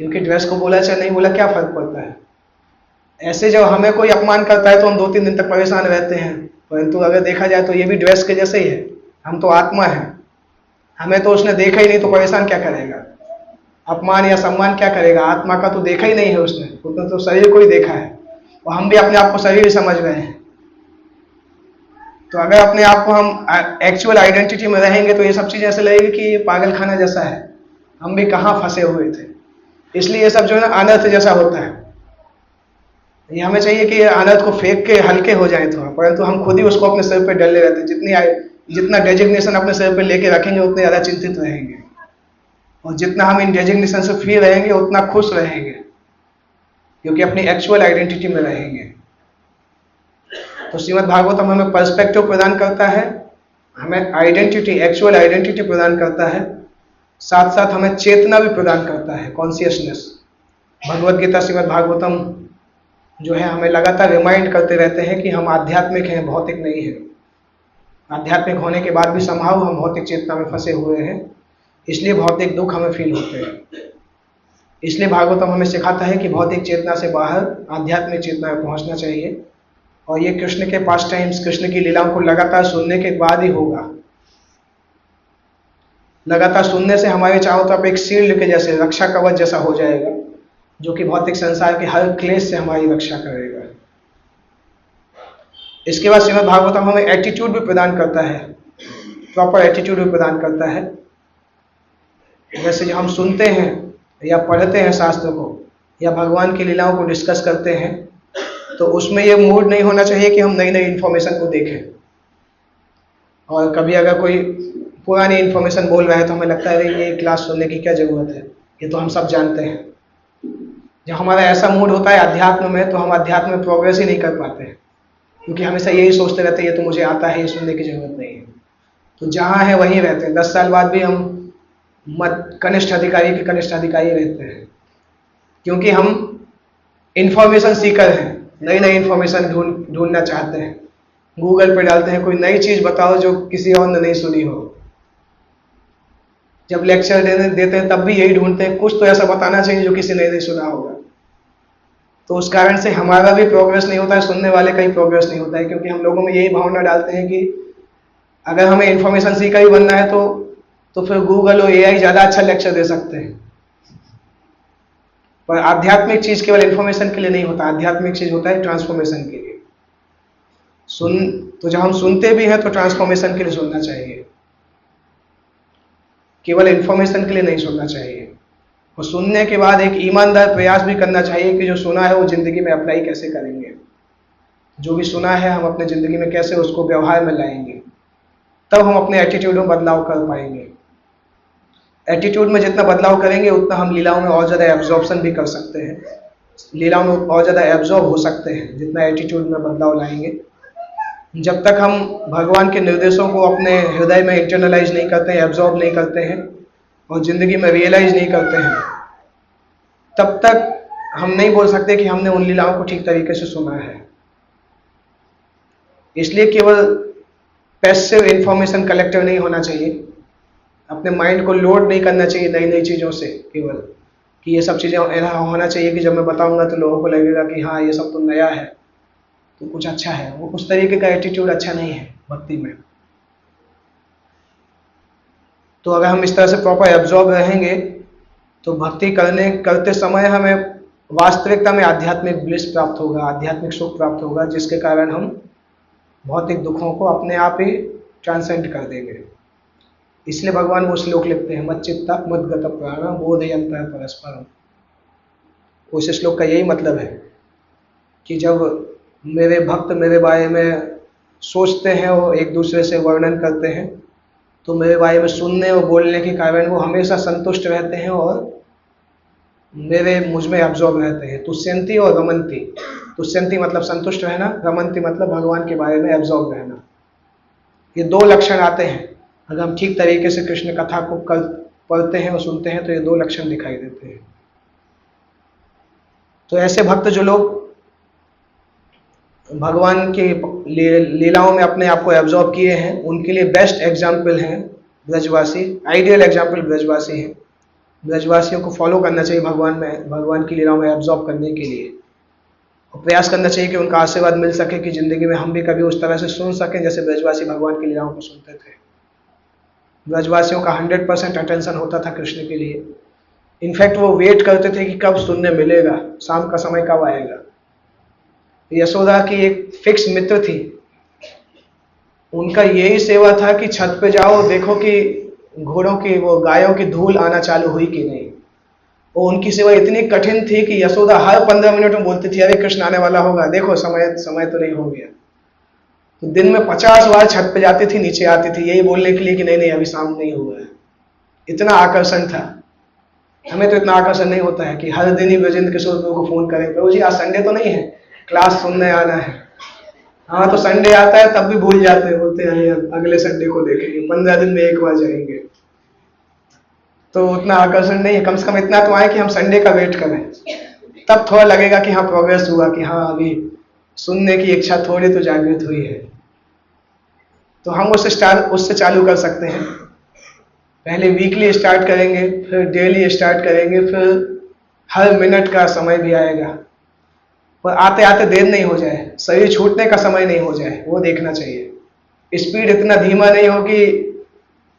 क्योंकि ड्रेस को बोला चाहे नहीं बोला क्या फर्क पड़ता है। ऐसे जब हमें कोई अपमान करता है तो हम 2-3 दिन तक परेशान रहते हैं, परंतु अगर देखा जाए तो ये भी ड्रेस के जैसे ही है। हम तो आत्मा है, हमें तो उसने देखा ही नहीं, तो परेशान क्या करेगा? अपमान या सम्मान क्या करेगा? आत्मा का तो देखा ही नहीं है उसने तो शरीर को ही देखा है, और हम भी अपने आप को शरीर ही समझ रहे हैं। तो अगर अपने आप को हम एक्चुअल आइडेंटिटी में रहेंगे तो ये सब चीज़ ऐसे लगेगी कि ये पागल खाना जैसा है, हम भी कहाँ फंसे हुए थे। इसलिए ये सब जो है ना अनर्थ जैसा होता है। ये हमें चाहिए कि अनर्थ को फेंक के हल्के हो जाए थोड़ा, परंतु हम खुद ही उसको अपने सिर पे डले रहते हैं। जितना डेजिग्नेशन अपने सिर पे लेके रखेंगे उतने ज़्यादा चिंतित रहेंगे, और जितना हम इन डेजिग्नेशन से फ्री रहेंगे उतना खुश रहेंगे, क्योंकि अपनी एक्चुअल आइडेंटिटी में रहेंगे। तो श्रीमद् भागवतम हमें पर्सपेक्टिव प्रदान करता है, हमें आइडेंटिटी, एक्चुअल आइडेंटिटी प्रदान करता है, साथ साथ हमें चेतना भी प्रदान करता है, कॉन्शियसनेस। भगवद गीता, श्रीमद् भागवतम जो है हमें लगातार रिमाइंड करते रहते हैं कि हम आध्यात्मिक हैं, भौतिक नहीं है। आध्यात्मिक होने के बाद भी संभाव हम भौतिक चेतना में फंसे हुए हैं, इसलिए भौतिक दुख हमें फील होते हैं। इसलिए भागवतम हमें सिखाता है कि भौतिक चेतना से बाहर आध्यात्मिक चेतना में पहुंचना चाहिए, और ये कृष्ण के पास टाइम्स, कृष्ण की लीलाओं को लगातार सुनने के बाद ही होगा। लगातार सुनने से हमारे चारों तरफ एक शील्ड के जैसे, रक्षा कवच जैसा हो जाएगा, जो कि भौतिक संसार के हर क्लेश से हमारी रक्षा करेगा। इसके बाद श्रीमद् भागवतम हमें एटीट्यूड भी प्रदान करता है, प्रॉपर एटीट्यूड भी प्रदान करता है। जैसे जब हम सुनते हैं या पढ़ते हैं शास्त्र को, या भगवान की लीलाओं को डिस्कस करते हैं, तो उसमें ये मूड नहीं होना चाहिए कि हम नई नई इन्फॉर्मेशन को देखें। और कभी अगर कोई पुरानी इन्फॉर्मेशन बोल रहा है तो हमें लगता है ये क्लास सुनने की क्या ज़रूरत है, ये तो हम सब जानते हैं। जब हमारा ऐसा मूड होता है अध्यात्म में, तो हम अध्यात्म में प्रोग्रेस ही नहीं कर पाते हैं, क्योंकि हमेशा यही सोचते रहते हैं ये तो मुझे आता है, ये सुनने की ज़रूरत नहीं है। तो जहाँ है वहीं रहते हैं। 10 साल बाद भी हम कनिष्ठ अधिकारी के कनिष्ठ अधिकारी रहते हैं, क्योंकि हम इंफॉर्मेशन सीकर हैं, नई नई इन्फॉर्मेशन ढूंढना चाहते हैं। गूगल पे डालते हैं कोई नई चीज़ बताओ जो किसी और ने नहीं सुनी हो। जब लेक्चर देते हैं तब भी यही ढूंढते हैं, कुछ तो ऐसा बताना चाहिए जो किसी ने नहीं सुना होगा। तो उस कारण से हमारा भी प्रोग्रेस नहीं होता है, सुनने वाले का ही प्रोग्रेस नहीं होता है, क्योंकि हम लोगों में यही भावना डालते हैं कि अगर हमें इन्फॉर्मेशन सीकर ही बनना है तो फिर गूगल और एआई ज़्यादा अच्छा लेक्चर दे सकते हैं। पर आध्यात्मिक चीज़ केवल इन्फॉर्मेशन के लिए नहीं होता, आध्यात्मिक चीज़ होता है ट्रांसफॉर्मेशन के लिए। तो जब हम सुनते भी हैं तो ट्रांसफॉर्मेशन के लिए सुनना चाहिए, केवल इन्फॉर्मेशन के लिए नहीं सुनना चाहिए। और सुनने के बाद एक ईमानदार प्रयास भी करना चाहिए कि जो सुना है वो जिंदगी में अप्लाई कैसे करेंगे, जो भी सुना है हम अपने जिंदगी में कैसे उसको व्यवहार में लाएंगे, तब हम अपने एटीट्यूड में बदलाव कर पाएंगे। एटीट्यूड में जितना बदलाव करेंगे उतना हम लीलाओं में और ज़्यादा एब्जॉर्प्शन भी कर सकते हैं, लीलाओं में और ज़्यादा एब्जॉर्ब हो सकते हैं जितना एटीट्यूड में बदलाव लाएंगे। जब तक हम भगवान के निर्देशों को अपने हृदय में इंटरनलाइज नहीं करते हैं, एब्जॉर्ब नहीं करते हैं और ज़िंदगी में रियलाइज नहीं करते हैं, तब तक हम नहीं बोल सकते कि हमने उन लीलाओं को ठीक तरीके से सुना है। इसलिए केवल पैसिव इंफॉर्मेशन कलेक्टर नहीं होना चाहिए, अपने माइंड को लोड नहीं करना चाहिए नई नई चीज़ों से, केवल कि ये सब चीज़ें ऐसा होना चाहिए कि जब मैं बताऊंगा तो लोगों को लगेगा कि हाँ ये सब तो नया है, तो कुछ अच्छा है। वो उस तरीके का एटीट्यूड अच्छा नहीं है भक्ति में। तो अगर हम इस तरह से प्रॉपर एब्जॉर्ब रहेंगे तो भक्ति करते समय हमें वास्तविकता में आध्यात्मिक ब्लिस प्राप्त होगा, आध्यात्मिक सुख प्राप्त होगा, जिसके कारण हम भौतिक दुखों को अपने आप ही ट्रांसेंड कर देंगे। इसलिए भगवान वो श्लोक लिखते हैं, मच्चित्ता मद्गत प्राण बोधयन्तः परस्परम। उस श्लोक का यही मतलब है कि जब मेरे भक्त मेरे बारे में सोचते हैं और एक दूसरे से वर्णन करते हैं, तो मेरे बारे में सुनने और बोलने के कारण वो हमेशा संतुष्ट रहते हैं और मुझ में एब्जॉर्ब रहते हैं। तुष्यंती और रमंती, तुष्यंती मतलब संतुष्ट रहना, रमंती मतलब भगवान के बारे में एब्जॉर्ब रहना। ये दो लक्षण आते हैं अगर हम ठीक तरीके से कृष्ण कथा को पढ़ते हैं और सुनते हैं, तो ये दो लक्षण दिखाई देते हैं। तो ऐसे भक्त जो लोग भगवान के लीलाओं में अपने आप को एब्जॉर्ब किए हैं, उनके लिए बेस्ट एग्जाम्पल हैं ब्रजवासी, आइडियल एग्जाम्पल ब्रजवासी हैं। ब्रजवासियों को फॉलो करना चाहिए भगवान की लीलाओं में एब्जॉर्ब करने के लिए, और प्रयास करना चाहिए कि उनका आशीर्वाद मिल सके कि जिंदगी में हम भी कभी उस तरह से सुन सकें जैसे ब्रजवासी भगवान की लीलाओं को सुनते थे। ब्रजवासियों का 100% अटेंशन होता था कृष्ण के लिए। इनफैक्ट वो वेट करते थे कि कब सुनने मिलेगा, शाम का समय कब आएगा। यशोदा की एक फिक्स मित्र थी, उनका यही सेवा था कि छत पे जाओ देखो कि घोड़ों की वो गायों की धूल आना चालू हुई कि नहीं। और उनकी सेवा इतनी कठिन थी कि यशोदा हर 15 मिनट में बोलती थी, अरे कृष्ण आने वाला होगा, देखो समय तो नहीं हो गया। तो दिन में 50 बार छत पे जाती थी, नीचे आती थी यही बोलने के लिए कि नहीं अभी शाम नहीं हुआ है। इतना आकर्षण था। हमें तो इतना आकर्षण नहीं होता है कि हर दिन ही ब्रजेंद्र किशोर को फोन करें, प्रभु जी आज संडे तो नहीं है, क्लास सुनने आना है। हाँ तो संडे आता है तब भी भूल जाते हैं, बोलते हैं अगले संडे को देखेंगे, 15 दिन में एक बार जाएंगे। तो उतना आकर्षण नहीं है, कम से कम इतना तो आए कि हम संडे का वेट करें, तब थोड़ा लगेगा कि हाँ प्रोग्रेस हुआ, कि हाँ अभी सुनने की इच्छा थोड़ी तो जागृत हुई है। तो हम उससे चालू कर सकते हैं। पहले वीकली स्टार्ट करेंगे, फिर डेली स्टार्ट करेंगे, फिर हर मिनट का समय भी आएगा। पर आते आते देर नहीं हो जाए, शरीर छूटने का समय नहीं हो जाए, वो देखना चाहिए। स्पीड इतना धीमा नहीं हो कि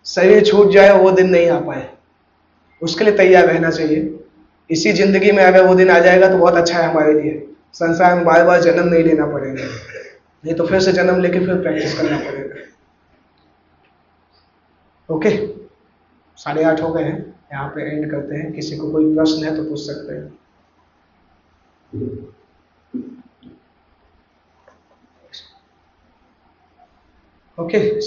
शरीर छूट जाए और वो दिन नहीं आ पाए, उसके लिए तैयार रहना चाहिए। इसी जिंदगी में अगर वो दिन आ जाएगा तो बहुत अच्छा है हमारे लिए, संसार में बार बार जन्म नहीं लेना पड़ेगा, नहीं तो फिर से जन्म लेके फिर प्रैक्टिस करना पड़ेगा। ओके, 8:30 हो गए हैं, यहाँ पे एंड करते हैं। किसी को कोई प्रश्न है तो पूछ सकते हैं। ओके।